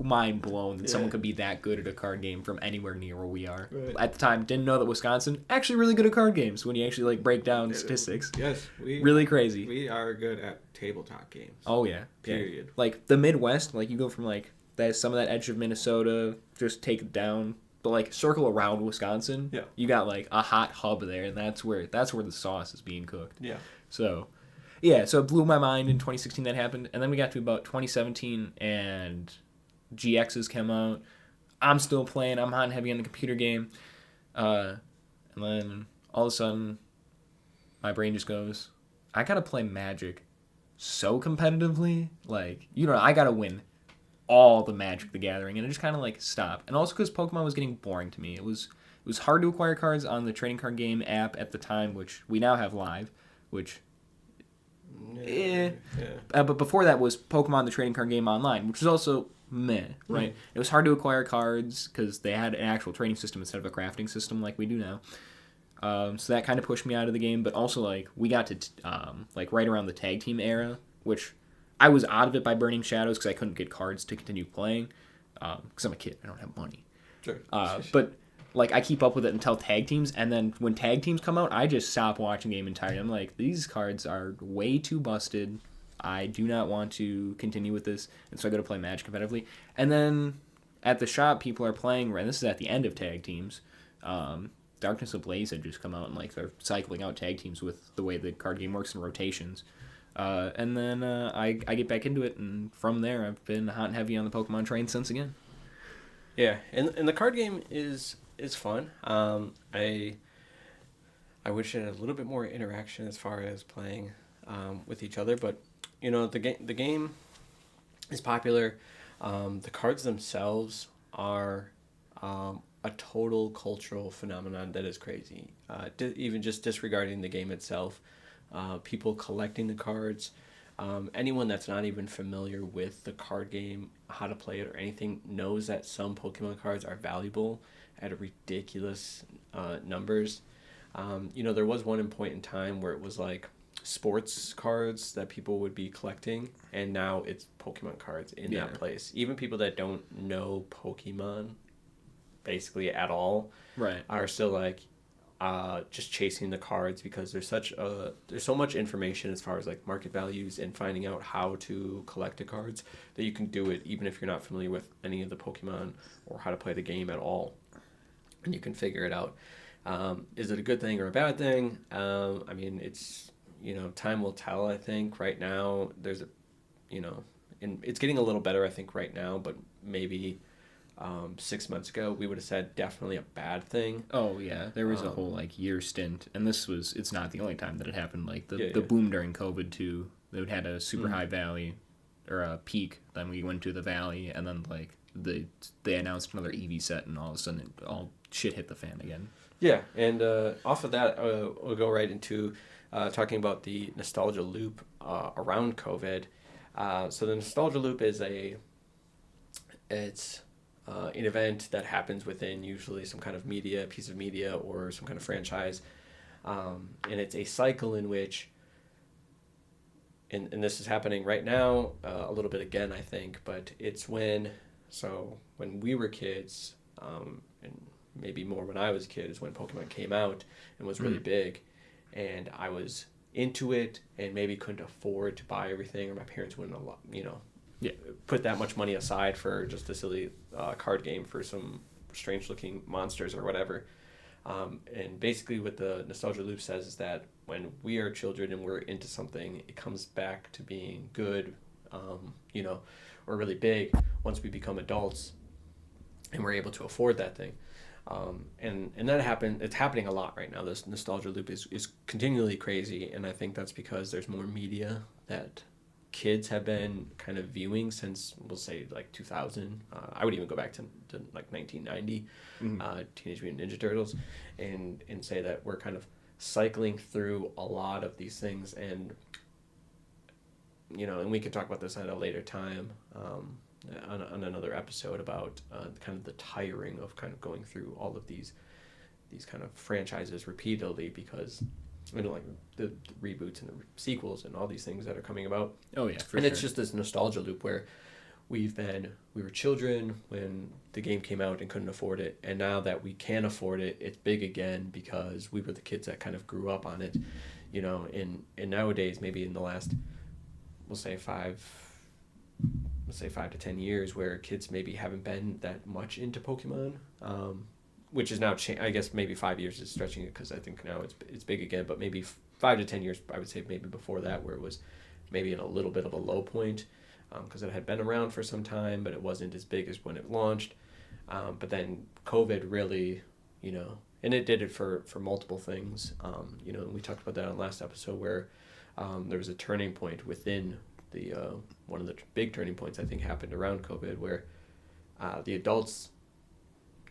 Mind blown that someone could be that good at a card game from anywhere near where we are. Right. At the time, didn't know that Wisconsin actually really good at card games when you actually like break down statistics. Yes, Really crazy. we are good at tabletop games. Oh yeah. Period. Yeah. Like the Midwest, like you go from like some of that edge of Minnesota, just take it down, but like circle around Wisconsin. Yeah. You got like a hot hub there, and that's where the sauce is being cooked. Yeah. So, yeah, so it blew my mind in 2016 that happened, and then we got to about 2017 and GXs came out. I'm still playing. I'm hot and heavy on the computer game. And then all of a sudden, my brain just goes, I gotta play Magic so competitively. Like, I gotta win all the Magic the Gathering. And it just kind of like stopped. And also because Pokemon was getting boring to me. It was hard to acquire cards on the trading card game app at the time, which we now have live, which... but before that was Pokemon the trading card game online, which was also meh, right? It was hard to acquire cards because they had an actual trading system instead of a crafting system like we do now. So that kind of pushed me out of the game, but also like we got to like right around the tag team era, which I was out of it by Burning Shadows because I couldn't get cards to continue playing because I'm a kid, I don't have money. Sure. But like I keep up with it until tag teams, and then when tag teams come out, I just stop watching the game entirely. I'm like, these cards are way too busted. I do not want to continue with this, and so I go to play Magic competitively. And then at the shop, people are playing, and this is at the end of tag teams. Darkness Ablaze had just come out, and like they're cycling out tag teams with the way the card game works in rotations. And then I get back into it, and from there I've been hot and heavy on the Pokemon train since again. Yeah, and the card game is fun. I wish it had a little bit more interaction as far as playing with each other, but you know the game is popular. The cards themselves are a total cultural phenomenon that is crazy. Even just disregarding the game itself, people collecting the cards, anyone that's not even familiar with the card game, how to play it or anything, knows that some Pokemon cards are valuable at ridiculous numbers. You know, there was one point in time where it was like sports cards that people would be collecting, and now it's Pokemon cards in that place. Even people that don't know Pokemon basically at all, right, are still like just chasing the cards because there's so much information as far as like market values and finding out how to collect the cards that you can do it even if you're not familiar with any of the Pokemon or how to play the game at all, and you can figure it out. Is it a good thing or a bad thing? I mean, it's, you know, time will tell. I think right now there's a, you know, and it's getting a little better I think right now, but maybe 6 months ago we would have said definitely a bad thing. Oh yeah, there was a whole like year stint, and it's not the only time that it happened. Like the Yeah. boom during COVID too, they had a super high valley or a peak, then we went to the valley, and then like they announced another EV set, and all of a sudden all shit hit the fan again. Yeah, and off of that, we'll go right into talking about the nostalgia loop around COVID. So the nostalgia loop is it's an event that happens within usually some kind of piece of media, or some kind of franchise, and it's a cycle in which, and this is happening right now a little bit again I think, but it's when we were kids, and maybe more when I was a kid, is when Pokemon came out and was really big, and I was into it and maybe couldn't afford to buy everything, or my parents wouldn't put that much money aside for just a silly card game for some strange looking monsters or whatever. And basically what the nostalgia loop says is that when we are children and we're into something, it comes back to being good, or really big once we become adults and we're able to afford that thing. And that it's happening a lot right now. This nostalgia loop is continually crazy, and I think that's because there's more media that kids have been kind of viewing since, we'll say, like 2000. I would even go back to like 1990, Teenage Mutant Ninja Turtles, and say that we're kind of cycling through a lot of these things, and and we can talk about this at a later time, on another episode about kind of the tiring of kind of going through all of these kind of franchises repeatedly, because like the reboots and the sequels and all these things that are coming about. Oh yeah, for and sure. It's just this nostalgia loop where we were children when the game came out and couldn't afford it, and now that we can afford it, it's big again because we were the kids that kind of grew up on it, and nowadays, maybe in the last, we'll say 5 to 10 years, where kids maybe haven't been that much into Pokemon, which is now I guess maybe 5 years is stretching it, because I think now it's big again, but maybe 5 to 10 years, I would say maybe before that, where it was maybe in a little bit of a low point, because it had been around for some time, but it wasn't as big as when it launched. But then COVID really, and it did it for multiple things, and we talked about that on the last episode, where there was a turning point within the one of the big turning points I think happened around COVID, where the adults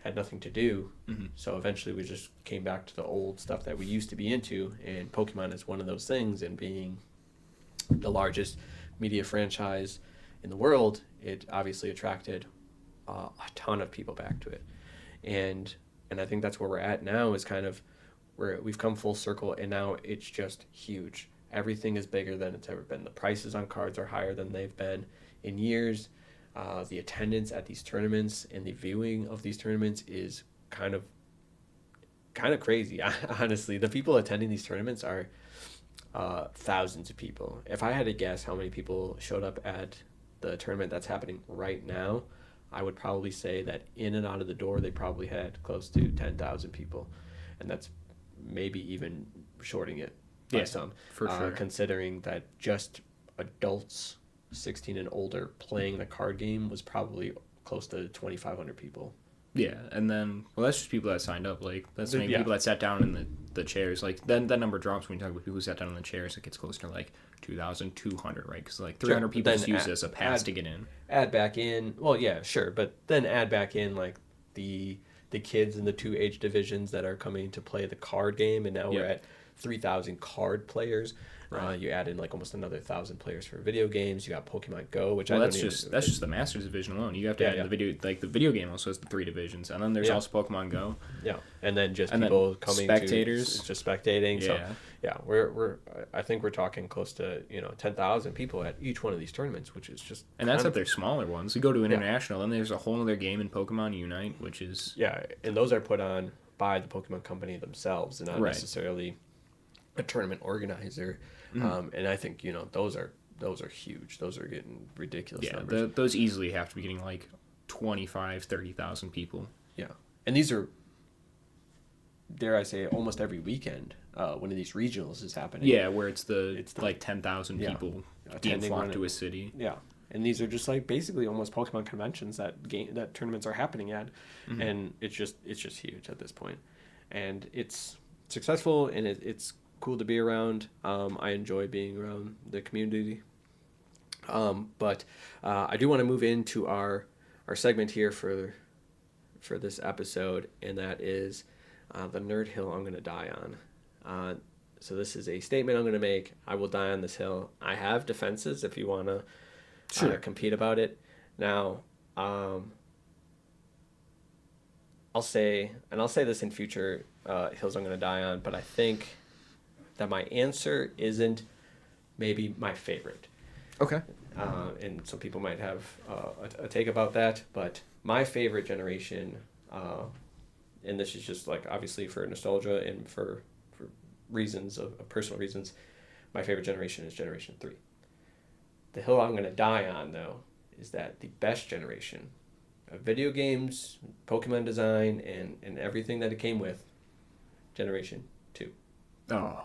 had nothing to do, so eventually we just came back to the old stuff that we used to be into, and Pokemon is one of those things, and being the largest media franchise in the world, it obviously attracted a ton of people back to it, and I think that's where we're at now, is kind of where we've come full circle, and now it's just huge. Everything is bigger than it's ever been. The prices on cards are higher than they've been in years. The attendance at these tournaments and the viewing of these tournaments is kind of crazy. Honestly, the people attending these tournaments are thousands of people. If I had to guess how many people showed up at the tournament that's happening right now, I would probably say that in and out of the door, they probably had close to 10,000 people. And that's maybe even shorting it by some. for sure. Considering that just adults 16 and older playing the card game was probably close to 2,500 people. Yeah, and then, well, that's just people that signed up. Like, that's maybe Yeah. people that sat down in the chairs. Like, then that number drops when you talk about people who sat down in the chairs. It gets closer to, like, 2,200, right? Because, like, 300 people Then just use it as a pass to get in. Add back in, well, yeah, sure, but then add back in, like, the kids in the 2 age divisions that are coming to play the card game, and now we're Yep. at 3,000 card players. Right. You add in like almost another 1,000 players for video games. You got Pokemon Go, which Well, I that's don't just that's just the Masters division alone. You have to Yeah, add yeah. the video game also has the 3 divisions, and then there's Yeah. also Pokemon Go. yeah, and then just And then people coming spectators. to just spectating. So Yeah. yeah, we're I think we're talking close to 10,000 people at each one of these tournaments, which is just And that's kind if they're smaller ones. You go to Yeah. international, and there's a whole other game in Pokemon Unite, which is yeah, and those are put on by the Pokemon Company themselves, and not Right. necessarily a tournament organizer. And I think those are huge. Those are getting ridiculous numbers. those easily have to be getting like 25, 30,000 people. Yeah, and these are, dare I say, almost every weekend. One of these regionals is happening. Yeah, where it's the It's the- like 10,000 Yeah. people being Attending flocked one to of- a city. Yeah, and these are just like basically almost Pokemon conventions that tournaments are happening at, and it's just huge at this point, and it's successful, and it's cool to be around. I enjoy being around the community, but I do want to move into our segment here for this episode, and that is the nerd hill I'm going to die on. So this is a statement I'm going to make. I will die on this hill. I have defenses if you want to compete about it. Now, I'll say this in future hills I'm going to die on, but I think that my answer isn't maybe my favorite. Okay. And some people might have a take about that, but my favorite generation, and this is just like obviously for nostalgia and for reasons of personal reasons, my favorite generation is Generation 3. The hill I'm going to die on, though, is that the best generation of video games, Pokemon design, and everything that it came with, Generation 2. Oh,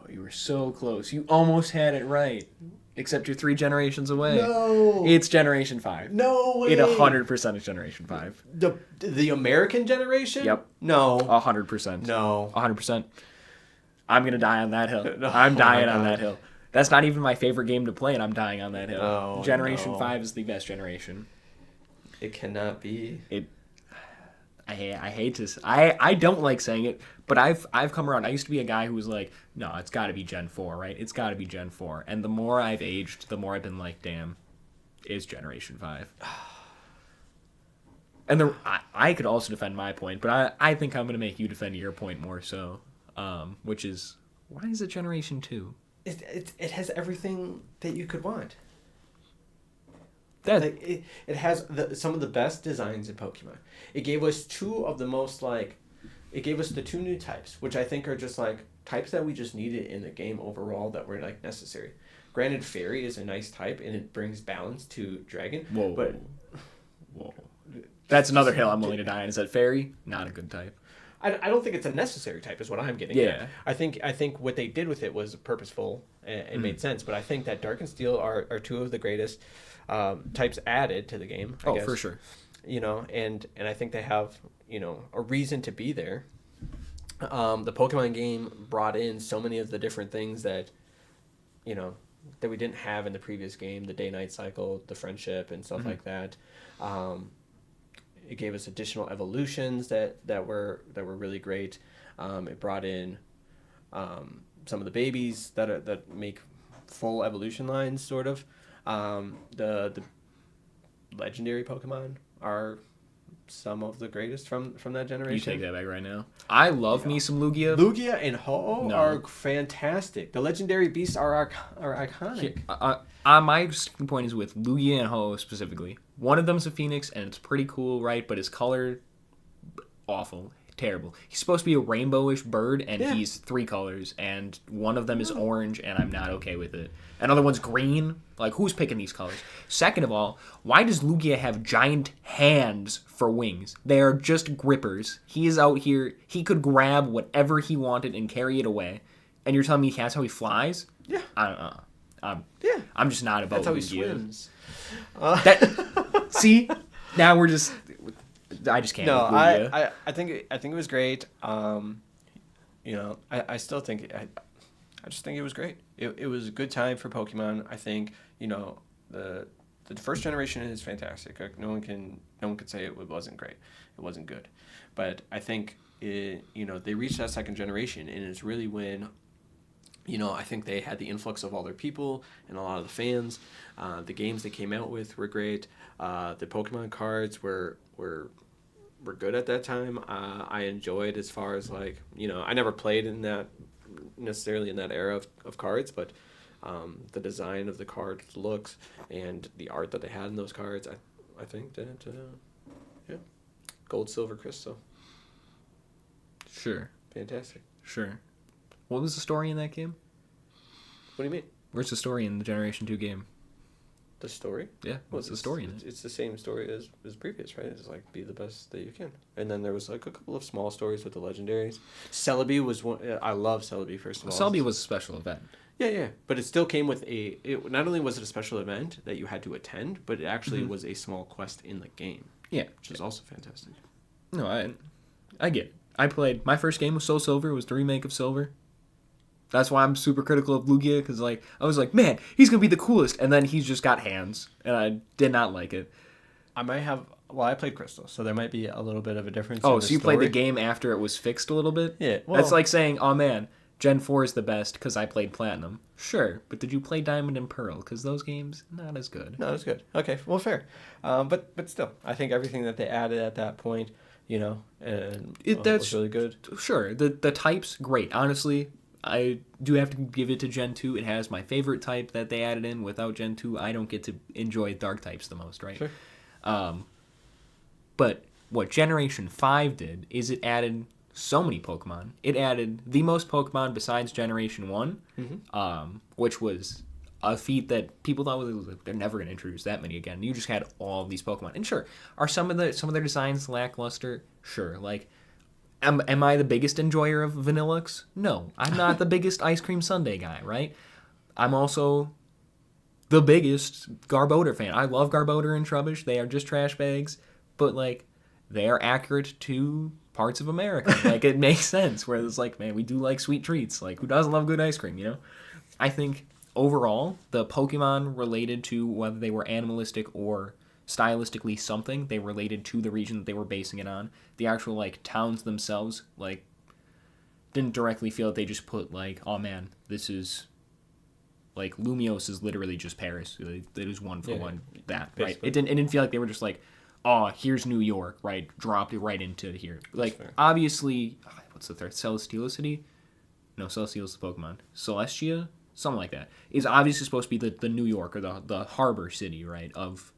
you were so close. You almost had it right. Except you're 3 generations away. No! It's Generation 5. No way! It 100% is Generation 5. The American generation? Yep. No. 100%. No. 100%. I'm going to die on that hill. No. I'm Oh dying my on God. that hill. That's not even my favorite game to play, and I'm dying on that hill. Oh, Generation no. 5 is the best generation. It cannot be. I hate to. I don't like saying it, but I've come around. I used to be a guy who was like, no, it's got to be Gen 4, right? It's got to be Gen 4. And the more I've aged, the more I've been like, damn, it's Generation 5. And I could also defend my point, but I think I'm going to make you defend your point more so, which is, why is it Generation 2? It has everything that you could want. That Like it has some of the best designs in Pokemon. It gave us it gave us the 2 new types, which I think are just like types that we just needed in the game overall that were like necessary. Granted, Fairy is a nice type and it brings balance to Dragon. Whoa. But Whoa. That's another hill I'm willing to die on. Is that Fairy? Not a good type. I don't think it's a necessary type is what I'm getting Yeah. at. I think what they did with it was purposeful and made sense. But I think that Dark and Steel are 2 of the greatest types added to the game. I guess. For sure. And I think they have a reason to be there. The Pokemon game brought in so many of the different things that that we didn't have in the previous game, the day-night cycle, the friendship, and stuff like that. It gave us additional evolutions that were really great. It brought in some of the babies that make full evolution lines, sort of. The legendary Pokemon are some of the greatest from that generation. You take that back right now. I love me some Lugia. Lugia and Ho-Oh No. are fantastic. The legendary beasts are iconic. My sticking point is with Lugia and Ho specifically. One of them's a phoenix, and it's pretty cool, right? But his color, awful. terrible. He's supposed to be a rainbowish bird, and Yeah. he's 3 colors, and one of them is orange, and I'm not okay with it. Another one's green. Like, who's picking these colors? Second of all, why does Lugia have giant hands for wings? They are just grippers. He is out here. He could grab whatever he wanted and carry it away. And you're telling me that's how he flies? Yeah. I don't know. Yeah. I'm just not about That's how he Lugia. swims. That see, now we're just. I just can't. No, with Lugia. I think it was great. I still think I just think it was great. It was a good time for Pokemon. I think the first generation is fantastic. Like, no one can say it wasn't great. It wasn't good, but I think they reached that second generation, and it's really when. I think they had the influx of all their people and a lot of the fans. The games they came out with were great. The Pokemon cards were good at that time. I enjoyed as far as I never played in that necessarily in that era of cards, but the design of the card looks and the art that they had in those cards, I think that gold, silver, crystal, Sure. fantastic. Sure. What was the story in that game? What do you mean? Where's the story in the Generation 2 game? The story? Yeah, what's the story in it? It's the same story as previous, right? It's like be the best that you can. And then there was like a couple of small stories with the legendaries. Celebi was one. I love Celebi, first of all. Celebi was a special event. Yeah. But it still came with not only was it a special event that you had to attend, but it actually was a small quest in the game, Yeah. which is also fantastic. No, I get it. I played, my first game was Soul Silver. It was the remake of Silver. That's why I'm super critical of Lugia, because I was like, man, he's going to be the coolest. And then he's just got hands, and I did not like it. I might have. Well, I played Crystal, so there might be a little bit of a difference. Oh, in so the you played the story. game after it was fixed a little bit? Yeah, That's well- like saying, oh man, Gen 4 is the best because I played Platinum. Sure, but did you play Diamond and Pearl? Because those games, not as good. No, that's good. Okay, well, fair. But still, I think everything that they added at that point, was really good. Sure, the types, great. Honestly, I do have to give it to Gen 2. It has my favorite type that they added in. Without Gen 2, I don't get to enjoy Dark types the most, right? Sure. But what Generation 5 did is it added so many Pokemon. It added the most Pokemon besides Generation 1, which was a feat that people thought they're never going to introduce that many again. You just had all of these Pokemon. And sure, are some of their designs lackluster? Sure. Like, am I the biggest enjoyer of Vanillux? No. I'm not the biggest ice cream sundae guy, right? I'm also the biggest Garbodor fan. I love Garbodor and Trubbish. They are just trash bags, but they are accurate to parts of America. It makes sense. Where it's man, we do like sweet treats. Who doesn't love good ice cream? I think overall, the Pokemon related to whether they were animalistic or stylistically something, they related to the region that they were basing it on. The actual towns themselves didn't directly feel that they just put oh man, this is Lumiose is literally just Paris. It is one for one that, right? basically. It didn't feel like they were just oh, here's New York, right? Dropped it right into here. fair. Obviously, what's the third? Celesteela City? No, Celesteela's the Pokemon. Celestia? Something like that. Is obviously supposed to be the New York or the harbor city, right, of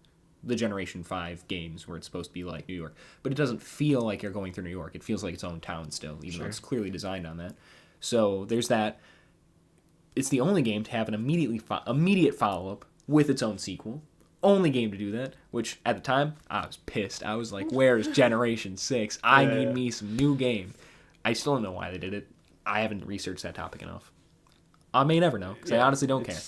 the Generation 5 games where it's supposed to be like New York. But it doesn't feel like you're going through New York. It feels like its own town still, even though it's clearly designed on that. So there's that. It's the only game to have an immediate follow-up with its own sequel. Only game to do that, which at the time, I was pissed. I was like, where's Generation 6? I need me some new game. I still don't know why they did it. I haven't researched that topic enough. I may never know, because I honestly don't care.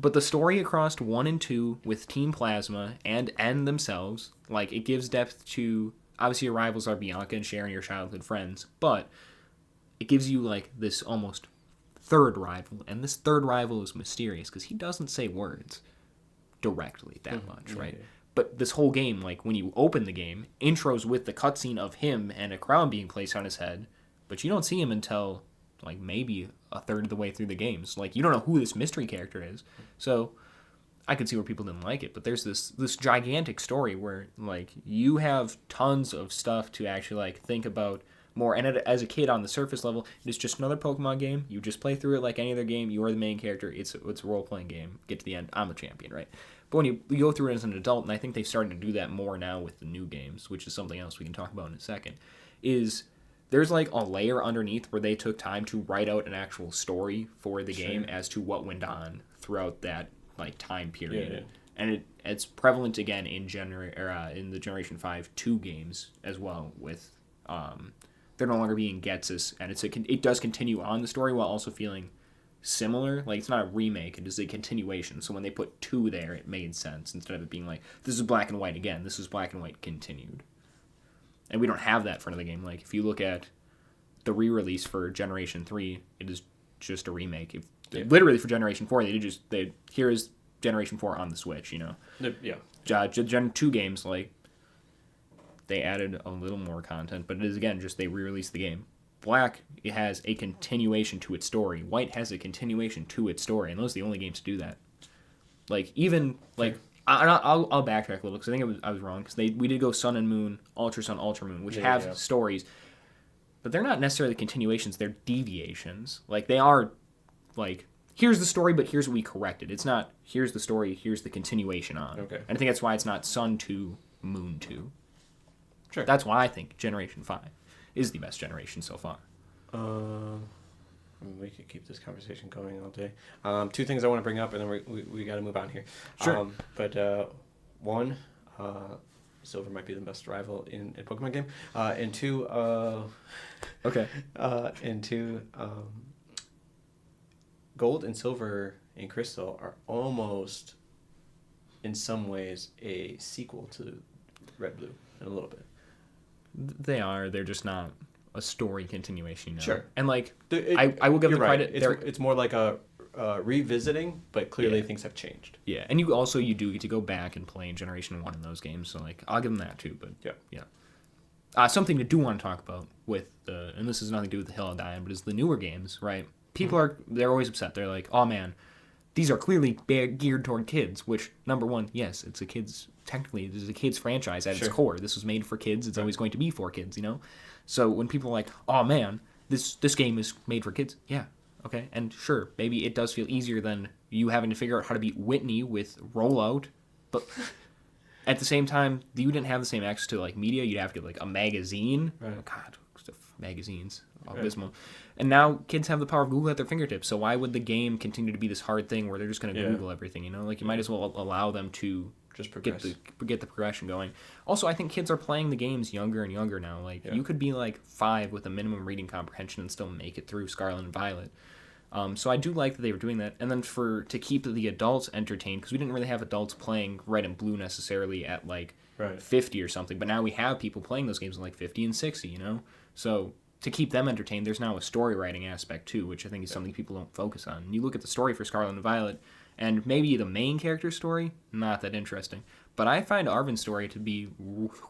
But the story across 1 and 2 with Team Plasma and N themselves, it gives depth to... Obviously, your rivals are Bianca and Sharon, your childhood friends, but it gives you, this almost third rival, and this third rival is mysterious, because he doesn't say words directly that much, right? Yeah. But this whole game, when you open the game, intros with the cutscene of him and a crown being placed on his head, but you don't see him until, maybe a third of the way through the games. You don't know who this mystery character is. So I could see where people didn't like it, but there's this gigantic story where, you have tons of stuff to actually, think about more. And as a kid on the surface level, it is just another Pokemon game. You just play through it like any other game. You are the main character. It's a role-playing game. Get to the end, I'm a champion, right? But when you go through it as an adult, and I think they've started to do that more now with the new games, which is something else we can talk about in a second, is there's like a layer underneath where they took time to write out an actual story for the game Sure. as to what went on throughout that like time period. Yeah. And it's prevalent again in in the Generation 5 2 games as well with they're no longer being Getsus, and it does continue on the story while also feeling similar. Like, it's not a remake, it is a continuation. So when they put 2 there, it made sense instead of it being like, this is black and white again, this is black and white continued. And we don't have that for another game. Like, if you look at the re-release for Generation 3, it is just a remake. Literally for Generation 4, here is Generation 4 on the Switch, you know? Yeah. Gen 2 games, like, they added a little more content, but it is, again, just they re-released the game. Black, it has a continuation to its story. White has a continuation to its story, and those are the only games to do that. Like, even, like, I'll backtrack a little, because I think I was wrong, because we did go Sun and Moon, Ultra Sun, Ultra Moon, which have stories, but they're not necessarily continuations, they're deviations. Like, they are, like, here's the story, but here's what we corrected. It's not, here's the story, here's the continuation on. Okay. And I think that's why it's not Sun 2, Moon 2. Sure. That's why I think Generation 5 is the best generation so far. We could keep this conversation going all day. 2 things I want to bring up, and then we got to move on here. Sure. But one, Silver might be the best rival in Pokemon game. And 2, Okay. and 2, Gold and Silver and Crystal are almost, in some ways, a sequel to Red Blue in a little bit. They are. They're just not a story continuation, you know? Sure. And, like, I will give them right. credit. It's more like a revisiting, but clearly things have changed. Yeah, and you do get to go back and play in Generation 1 in those games, so, like, I'll give them that, too, but, yeah. Something I do want to talk about with, and this has nothing to do with the Hill of Dion, but is the newer games, right? People they're always upset. They're like, oh, man, these are clearly geared toward kids, which, number one, yes, it's a kid's, technically, this is a kid's franchise at its core. This was made for kids. It's always going to be for kids, you know? So when people are like, oh, man, this game is made for kids, yeah, okay. And sure, maybe it does feel easier than you having to figure out how to beat Whitney with Rollout, but at the same time, you didn't have the same access to, like, media. You'd have to get, like, a magazine. Right. Oh, God, magazines. Abysmal. And now kids have the power of Google at their fingertips, so why would the game continue to be this hard thing where they're just going to Google everything, you know? Like, you might as well allow them to Just progress. get the progression going. Also, I think kids are playing the games younger and younger now. Like, you could be, like, 5 with a minimum reading comprehension and still make it through Scarlet and Violet. So I do like that they were doing that. And then to keep the adults entertained, because we didn't really have adults playing Red and Blue necessarily at, like, 50 or something, but now we have people playing those games at, like, 50 and 60, you know? So to keep them entertained, there's now a story writing aspect too, which I think is something people don't focus on. And you look at the story for Scarlet and Violet, and maybe the main character's story, not that interesting. But I find Arven's story to be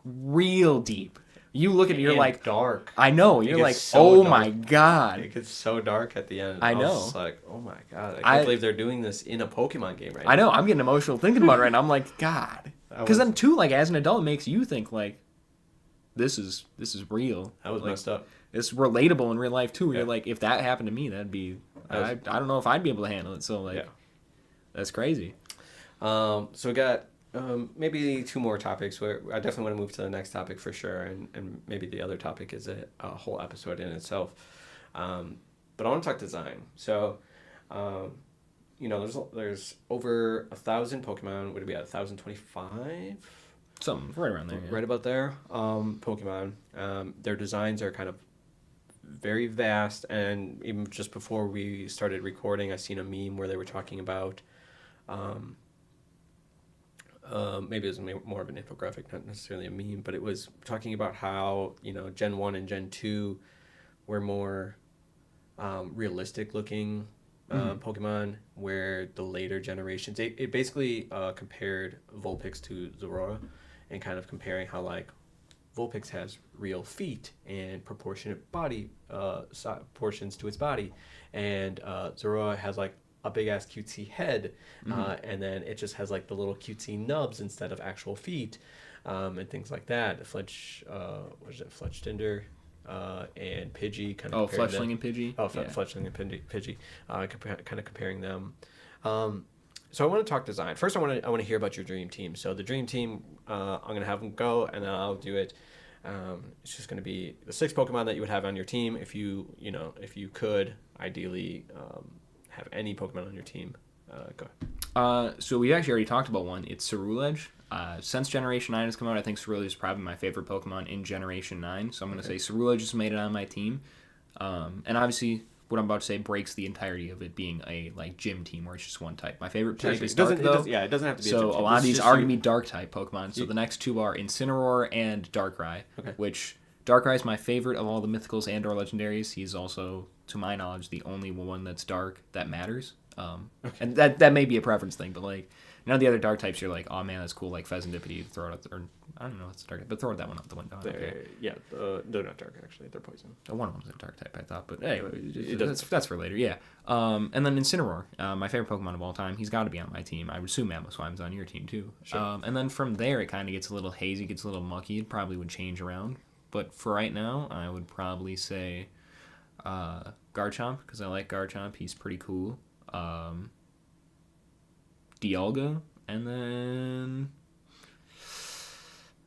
real deep. You look at it, you're like, dark. I know. You're like, so oh dark. my God. It gets so dark at the end. I was know. just like, oh my God. I can't believe they're doing this in a Pokemon game right now. I know. I'm getting emotional thinking about it right now. I'm like, God. Because then too, like, as an adult, it makes you think, like, this is real. That was like, messed up. It's relatable in real life too. Where you're like, if that happened to me, that'd be. I was- don't know if I'd be able to handle it. So, like, that's crazy. So we got maybe 2 more topics. Where I definitely want to move to the next topic for sure, and maybe the other topic is a whole episode in itself. But I want to talk design. So, you know, there's over 1,000 Pokemon. Would it be at 1,025? Something right around there. Yeah. Right about there. Pokemon. Their designs are kind of very vast, and even just before we started recording, I seen a meme where they were talking about. Maybe it was more of an infographic, not necessarily a meme, but it was talking about how, you know, Gen 1 and Gen 2 were more realistic looking Pokemon, where the later generations, it basically compared Vulpix to Zorora, and kind of comparing how, like, Vulpix has real feet and proportionate body portions to its body, and Zorora has, like, a big ass cutesy head, and then it just has, like, the little cutesy nubs instead of actual feet, and things like that. Fletchtinder and Pidgey kind of. Oh, Fletchling and Pidgey. Oh, Fletchling and Pidgey, kind of comparing them. So I want to talk design. First, I want to hear about your dream team. So the dream team, I'm gonna have them go, and then I'll do it. It's just going to be the 6 Pokemon that you would have on your team if you could ideally have any Pokemon on your team. Go ahead. So we actually already talked about one. It's Ceruledge. Since Generation 9 has come out, I think Ceruledge is probably my favorite Pokemon in Generation 9. So I'm going to say Ceruledge has made it on my team. And obviously, what I'm about to say breaks the entirety of it being a gym team where it's just one type. My favorite type is Dark, though. It doesn't have to be So a gym team. lot of This is these just are going to be Dark type Pokemon. So the next 2 are Incineroar and Darkrai, Okay. which Darkrai is my favorite of all the mythicals and or legendaries. He's also, to my knowledge, the only one that's dark that matters. And that may be a preference thing, but none of the other dark types you're like, oh man, that's cool, like Pheasantipede, throw it out, or I don't know, it's dark, but throw that one out the window. They're not dark actually. They're poison. One of them's a dark type, I thought, but anyway, doesn't- that's for later, yeah. And then Incineroar, my favorite Pokemon of all time. He's got to be on my team. I would assume Mamoswime's on your team too. Sure. And then from there, it kind of gets a little hazy, gets a little mucky. It probably would change around, but for right now, I would probably say Garchomp, because I like Garchomp. He's pretty cool. Dialga, and then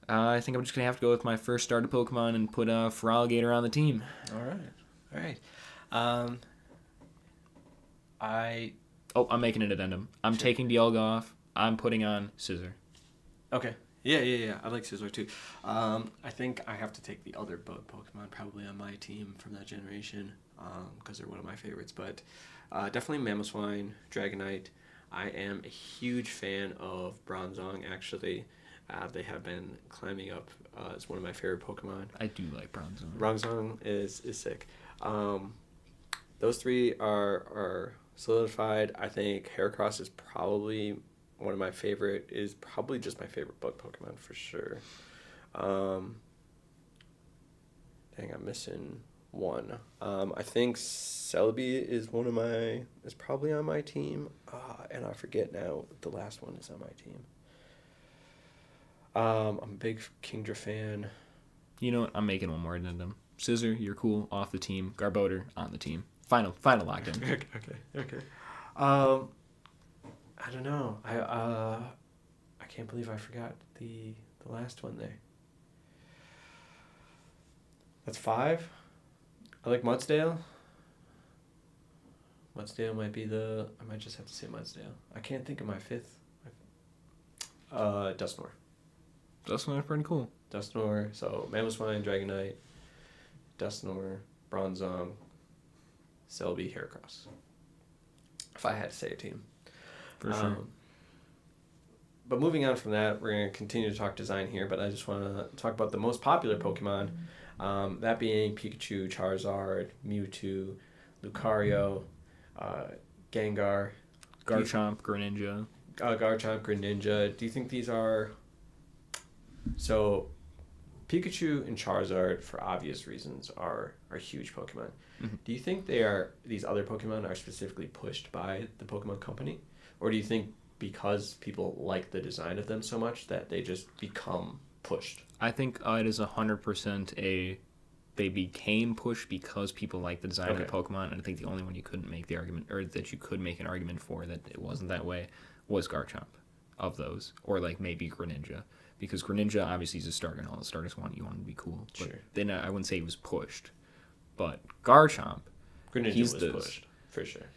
I think I'm just gonna have to go with my first starter Pokemon and put Feraligatr on the team. All right. I'm making an addendum. I'm taking Dialga off. I'm putting on Scizor. Okay. Yeah. I like Scizor too. I think I have to take the other bug Pokemon probably on my team from that generation because they're one of my favorites. But definitely Mamoswine, Dragonite. I am a huge fan of Bronzong, actually. They have been climbing up as one of my favorite Pokemon. I do like Bronzong. Bronzong is sick. Those 3 are solidified. I think Heracross is probably one of my favorite, is probably just my favorite bug Pokemon for sure. Dang, I'm missing one. I think Celebi is probably on my team. And I forget now the last one is on my team. I'm a big Kingdra fan. You know what? I'm making one more addendum. Scizor, you're cool, off the team. Garbodor, on the team. Final locked in. Okay. I don't know. I can't believe I forgot the last one there. That's 5. I like Mudsdale. Mudsdale might be I might just have to say Mudsdale. I can't think of my 5th. Dusknoir. Dusknoir's pretty cool. Dusknoir. So Mamoswine, Dragonite, Dusknoir, Bronzong, Celebi, Heracross. If I had to say a team. For sure. But moving on from that, we're going to continue to talk design here, but I just want to talk about the most popular Pokemon, that being Pikachu, Charizard, Mewtwo, Lucario, Gengar, Garchomp, Greninja. Garchomp, Greninja. Do you think these are... So, Pikachu and Charizard, for obvious reasons, are huge Pokemon. Mm-hmm. Do you think these other Pokemon are specifically pushed by the Pokemon Company? Or do you think because people like the design of them so much that they just become pushed? I think it is 100% they became pushed because people like the design of the Pokemon, and I think the only one you couldn't make the argument, or that you could make an argument for that it wasn't that way, was Garchomp of those, or maybe Greninja. Because Greninja obviously is a starter, and all the starters want him to be cool. But Sure. then I wouldn't say he was pushed. But Garchomp, Greninja he's was pushed, for sure.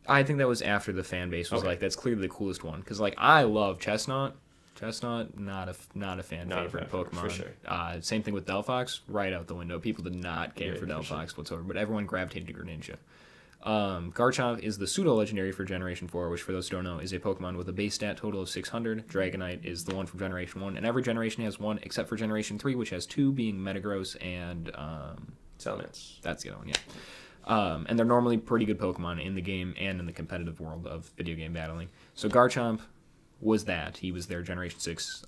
I think that was after the fan base was that's clearly the coolest one. Because I love Chestnut. Chestnut, not a fan favorite Pokemon. For sure. Same thing with Delphox, right out the window. People did not care for for Delphox whatsoever, but everyone gravitated to Greninja. Garchomp is the pseudo-legendary for Generation 4, which for those who don't know is a Pokemon with a base stat total of 600. Dragonite is the one from Generation 1, and every generation has one except for Generation 3, which has 2, being Metagross and... Salamence. That's the other one, yeah. And they're normally pretty good Pokemon in the game and in the competitive world of video game battling. So Garchomp was that. He was their Generation 6,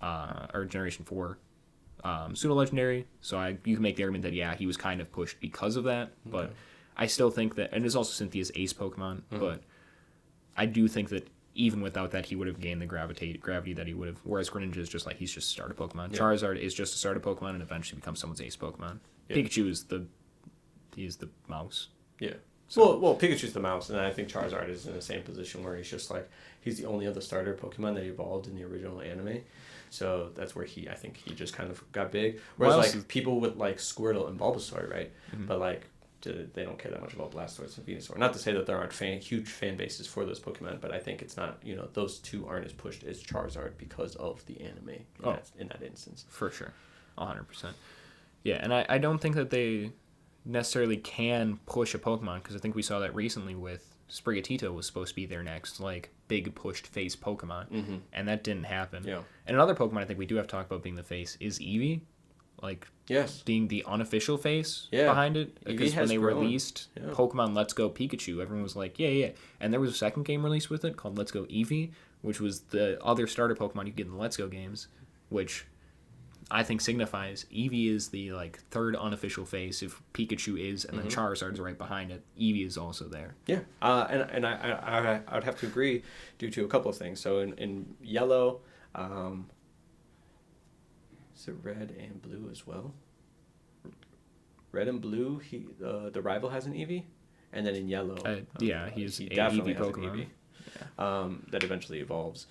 or Generation 4 pseudo-legendary. So you can make the argument that, he was kind of pushed because of that, but... I still think that, and it's also Cynthia's ace Pokemon, but I do think that even without that, he would have gained the gravity that he would have. Whereas Greninja is just he's just a starter Pokemon. Yeah. Charizard is just a starter Pokemon and eventually becomes someone's ace Pokemon. Yeah. Pikachu is the mouse. Yeah. So, well, Pikachu's the mouse, and I think Charizard is in the same position where he's just he's the only other starter Pokemon that evolved in the original anime. So that's where I think he just kind of got big. Whereas Well, like people with like Squirtle and Bulbasaur, right? But like they don't care that much about Blastoise and Venusaur. Not to say that there aren't huge fan bases for those Pokemon, but I think it's not, those two aren't as pushed as Charizard because of the anime in that instance. For sure. 100%. Yeah, and I don't think that they necessarily can push a Pokemon, because I think we saw that recently with Sprigatito was supposed to be their next, like, big pushed face Pokemon, and that didn't happen. Yeah. And another Pokemon I think we do have to talk about being the face is Eevee. Like, Yes. being the unofficial face Yeah. behind it. Eevee Because when has they grown. released Yeah. Pokemon Let's Go Pikachu, everyone was like, yeah. And there was a second game released with it called Let's Go Eevee, which was the other starter Pokemon you get in the Let's Go games, which I think signifies Eevee is the like third unofficial face if Pikachu is, and then Charizard's right behind it. Eevee is also there. Yeah, and I would have to agree due to a couple of things. So in yellow, is it red and blue as well? Red and blue, the rival has an Eevee, and then in yellow, he's he a definitely Eevee has Pokemon. an Eevee. That eventually evolves.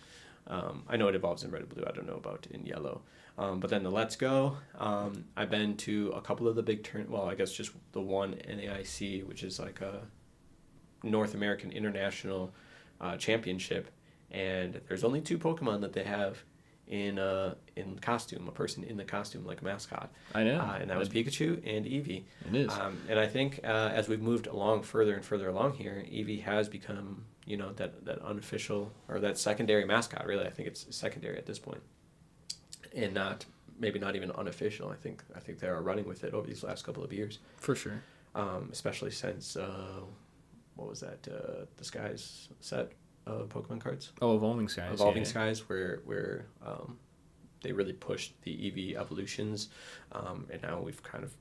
I know it evolves in red and blue. I don't know about in yellow. But then the Let's Go, I've been to a couple of the big I guess just the one NAIC, which is like a North American International Championship, and there's only 2 Pokemon that they have in costume, a person in the costume like a mascot. I know. And that was Pikachu and Eevee. It is. And I think as we've moved along further and further along here, Eevee has become, that unofficial or that secondary mascot. Really, I think it's secondary at this point, and maybe not even unofficial. I think they are running with it over these last couple of years. For sure. Especially since what was that? The Skies set of Pokemon cards. Oh, Evolving Skies. Evolving Skies, where they really pushed the Eevee evolutions, and now we've kind of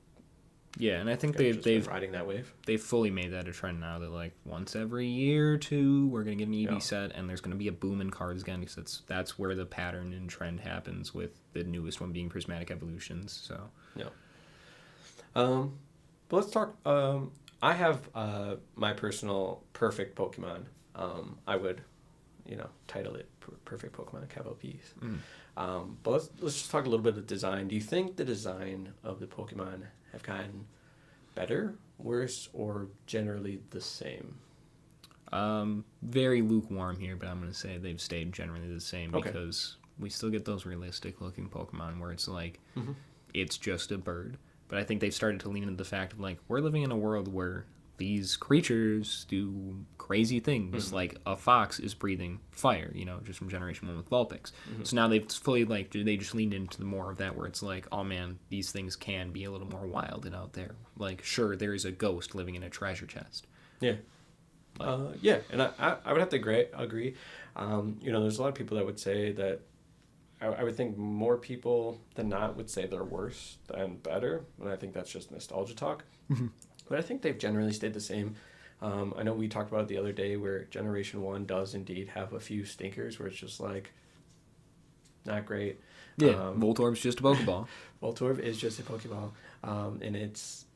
Yeah, and I think just been they've riding that wave. they've fully made that a trend now that like once every year or two we're gonna get an Eevee Yeah. set, and there's gonna be a boom in cards again, because that's where the pattern and trend happens, with the newest one being Prismatic Evolutions. So Yeah. But let's talk. I have my personal perfect Pokemon. I would, title it Perfect Pokemon Capital P's. But let's just talk a little bit of design. Do you think the design of the Pokemon have gotten better, worse, or generally the same? very lukewarm here, but I'm gonna say they've stayed generally the same, Okay. because we still get those realistic looking Pokemon where it's like it's just a bird. But I think they've started to lean into the fact of like, we're living in a world where these creatures do crazy things, like a fox is breathing fire, just from Generation 1 with Vulpix. So now they've fully, like, they just leaned into the more of that, where it's like, oh man, these things can be a little more wild and out there. Like, sure, there is a ghost living in a treasure chest. Yeah. Yeah, and I would have to agree. There's a lot of people that would say that I would think more people than not would say they're worse than better, and I think that's just nostalgia talk. But I think they've generally stayed the same. I know we talked about it the other day where Generation 1 does indeed have a few stinkers where it's just like, not great. Yeah, Voltorb's just a Pokeball. Voltorb is just a Pokeball, and it's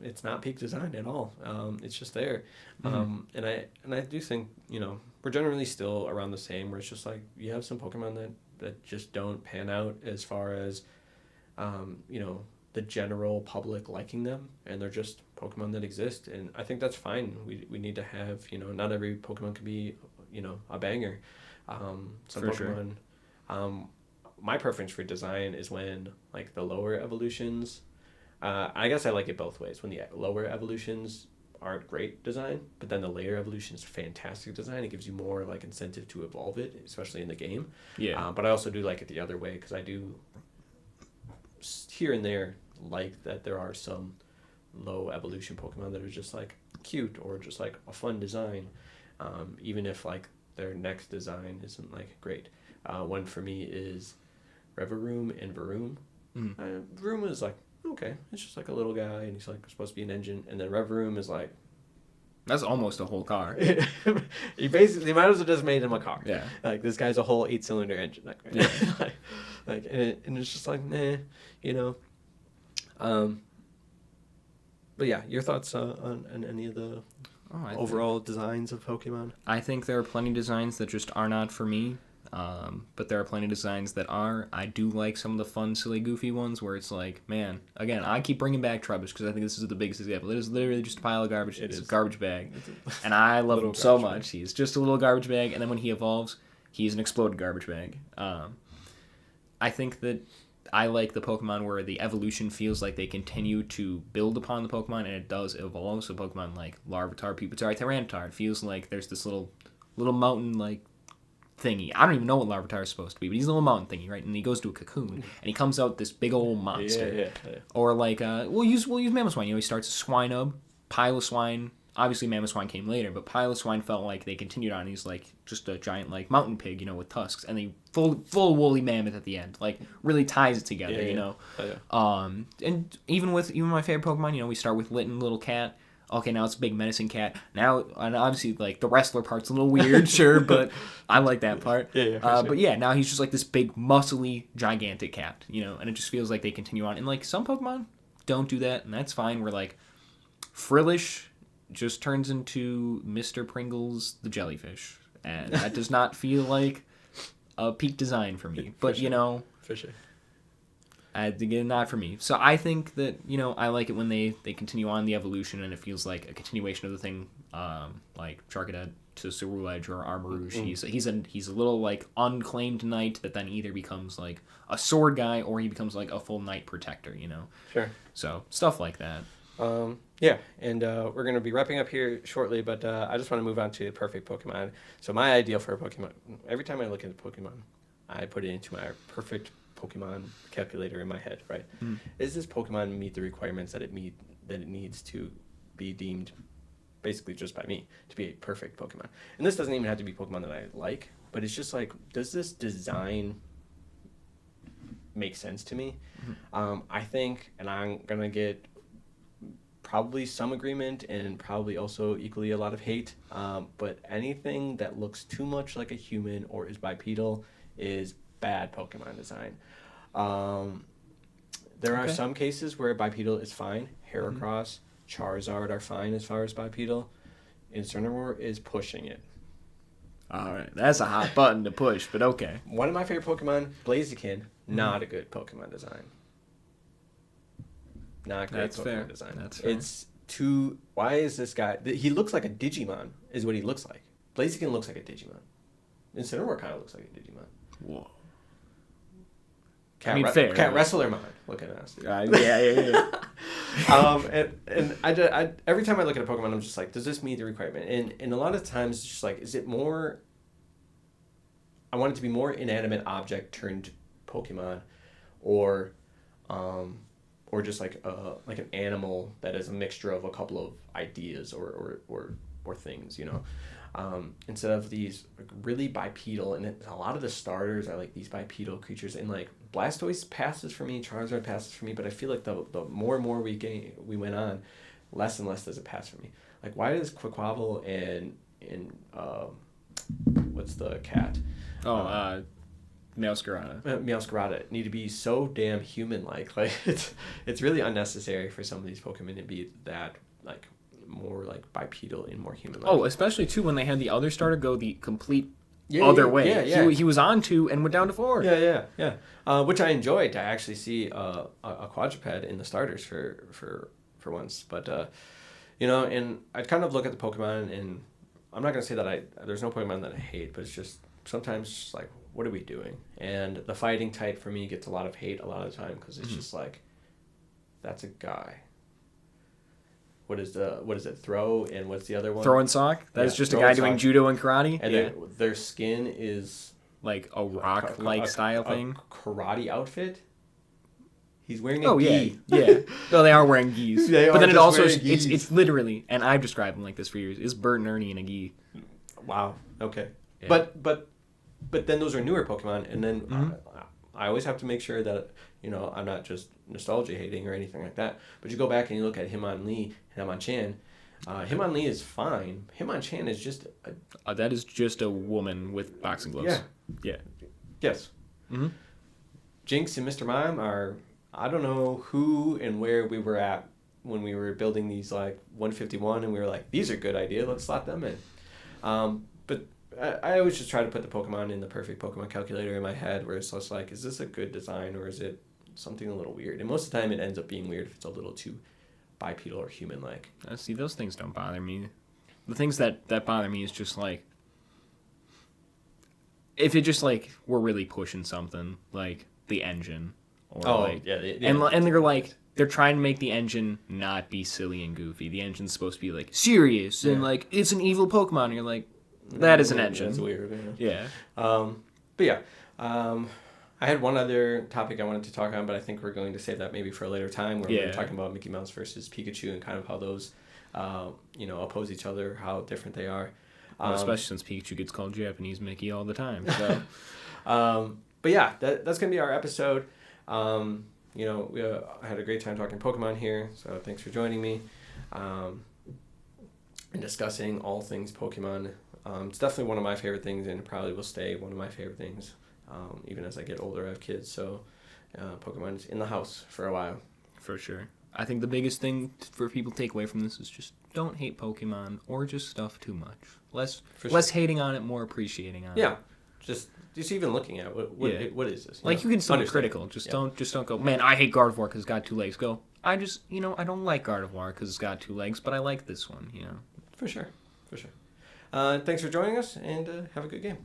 it's not peak design at all. It's just there, and I do think we're generally still around the same. Where it's just like you have some Pokemon that just don't pan out as far as the general public liking them, and they're just Pokemon that exist, and I think that's fine. We need to have not every Pokemon can be a banger. Some For sure. Pokemon. My preference for design is when like the lower evolutions. I guess I like it both ways. When the lower evolutions aren't great design, but then the later evolutions fantastic design. It gives you more like incentive to evolve it, especially in the game. Yeah. But I also do like it the other way, because I do here and there like that there are some low evolution Pokemon that are just like cute or just like a fun design, even if like their next design isn't like great. One for me is Reverum and Varoom. Varoom is like, okay, it's just like a little guy and he's like supposed to be an engine, and then Reverum is like, That's almost a whole car. you might as well just made him a car. Yeah. Like this guy's a whole 8-cylinder engine. Like, and it's just like, nah, But yeah, your thoughts on any of the overall designs of Pokemon? I think there are plenty of designs that just are not for me. But there are plenty of designs that are. I do like some of the fun, silly, goofy ones where it's like, man, again, I keep bringing back Trubbish because I think this is the biggest example. It is literally just a pile of garbage. It's a garbage bag. And I love him so much. He's just a little garbage bag. And then when he evolves, he's an exploded garbage bag. I think that I like the Pokemon where the evolution feels like they continue to build upon the Pokemon, and it does evolve. So Pokemon like Larvitar, Pupitar, Tyranitar, it feels like there's this little mountain like thingy. I don't even know what Larvitar is supposed to be, but he's a little mountain thingy, right? And he goes to a cocoon, and he comes out this big old monster. Yeah. Or like, we'll use Mamoswine. You know, he starts a Swinub, Piloswine. Obviously, Mamoswine came later, but Piloswine felt like they continued on. He's like just a giant like mountain pig, you know, with tusks, and they full woolly mammoth at the end. Like really ties it together, you know. And even my favorite Pokemon, you know, we start with Litten, little cat. Okay, now it's a big menacing cat. Now, and obviously, like, the wrestler part's a little weird, sure, but I like that part. Sure. But yeah, now he's just like this big, muscly, gigantic cat, you know, and it just feels like they continue on. And, like, some Pokemon don't do that, and that's fine. We're like, Frillish just turns into Mr. Pringles the jellyfish, and that does not feel like a peak design for me. But, you know... For sure. Again, not for me. So I think that, you know, I like it when they continue on the evolution and it feels like a continuation of the thing, like Charcadet to Ceruledge or Armarouge. Mm-hmm. He's a little like unclaimed knight that then either becomes like a sword guy or he becomes like a full knight protector, you know. Sure. So stuff like that. Yeah, and we're going to be wrapping up here shortly, but I just want to move on to perfect Pokemon. So my ideal for a Pokemon, every time I look at a Pokemon, I put it into my perfect Pokemon calculator in my head, right? Is this Pokemon meet the requirements that it needs to be deemed basically just by me to be a perfect Pokemon? And this doesn't even have to be Pokemon that I like, but it's just like, does this design make sense to me? I think, and I'm gonna get probably some agreement and probably also equally a lot of hate, but anything that looks too much like a human or is bipedal is bad Pokemon design. There are some cases where bipedal is fine. Heracross, Charizard are fine as far as bipedal. Incineroar is pushing it. All right, that's a hot button to push, but okay. One of my favorite Pokemon, Blaziken, not a good Pokemon design. Not great Pokemon design. That's fair. It's too... Why is this guy... He looks like a Digimon, is what he looks like. Blaziken looks like a Digimon. Incineroar kind of looks like a Digimon. Whoa. Fair. Cat Wrestler Mon. Look at us. Yeah. And I every time I look at a Pokemon, I'm just like, does this meet the requirement? And a lot of times, it's just like, is it more... I want it to be more inanimate object turned Pokemon, or just like an animal that is a mixture of a couple of ideas or things, you know. Instead of these really bipedal, and a lot of the starters are like these bipedal creatures, and like Blastoise passes for me, Charizard passes for me, but I feel like the more and more we went on, less and less does it pass for me. Like, why does Quaquaval and what's the cat? Meowscarada. Meowscarada need to be so damn human-like. Like, it's really unnecessary for some of these Pokemon to be that like more like bipedal and more human-like. Oh, especially too when they had the other starter go the complete other way. Yeah. He was on 2 and went down to 4. Yeah. Which I enjoyed to actually see a quadruped in the starters for once. But you know, and I'd kind of look at the Pokemon, and I'm not gonna say that there's no Pokemon that I hate, but it's just sometimes just like, what are we doing? And the fighting type for me gets a lot of hate a lot of the time because it's just like, that's a guy. What is it? Throw, and what's the other one? Throw and sock. That's just a guy doing judo and karate. And their skin is like a rock-like style thing. Karate outfit. He's wearing a gi. Yeah. No, they are wearing gis. But then it also it's literally, and I've described them like this for years. Is Bert and Ernie in a gi? Wow. Okay. Yeah. But then those are newer Pokemon, and then I always have to make sure that, you know, I'm not just nostalgia hating or anything like that. But you go back and you look at Hitmonlee and Hitmonchan. Hitmonlee is fine. Hitmonchan is just that is just a woman with boxing gloves. Yeah. Yes. Jinx and Mr. Mime are, I don't know who and where we were at when we were building these like 151, and we were like, these are good ideas. Let's slot them in. But I always just try to put the Pokemon in the perfect Pokemon calculator in my head, where it's just like, is this a good design or is it something a little weird? And most of the time, it ends up being weird if it's a little too bipedal or human-like. See, those things don't bother me. The things that bother me is just like, if it just like we're really pushing something like the engine, or and they're like they're trying to make the engine not be silly and goofy. The engine's supposed to be like serious and like it's an evil Pokemon. And you're like, that is an engine. That's weird. Yeah. But yeah, I had one other topic I wanted to talk on, but I think we're going to save that maybe for a later time, where we're talking about Mickey Mouse versus Pikachu and kind of how those, oppose each other, how different they are. Especially since Pikachu gets called Japanese Mickey all the time. So, but yeah, that's gonna be our episode. I had a great time talking Pokemon here, so thanks for joining me, and discussing all things Pokemon. It's definitely one of my favorite things, and it probably will stay one of my favorite things, even as I get older. I have kids, so Pokemon is in the house for a while. For sure. I think the biggest thing for people to take away from this is just don't hate Pokemon or just stuff too much. Less hating on it, more appreciating on it. Yeah, just even looking at what is this? You can still be critical. Just don't go, man, I hate Gardevoir because it's got 2 legs. Go, I don't like Gardevoir because it's got 2 legs, but I like this one. For sure. Thanks for joining us, and have a good game.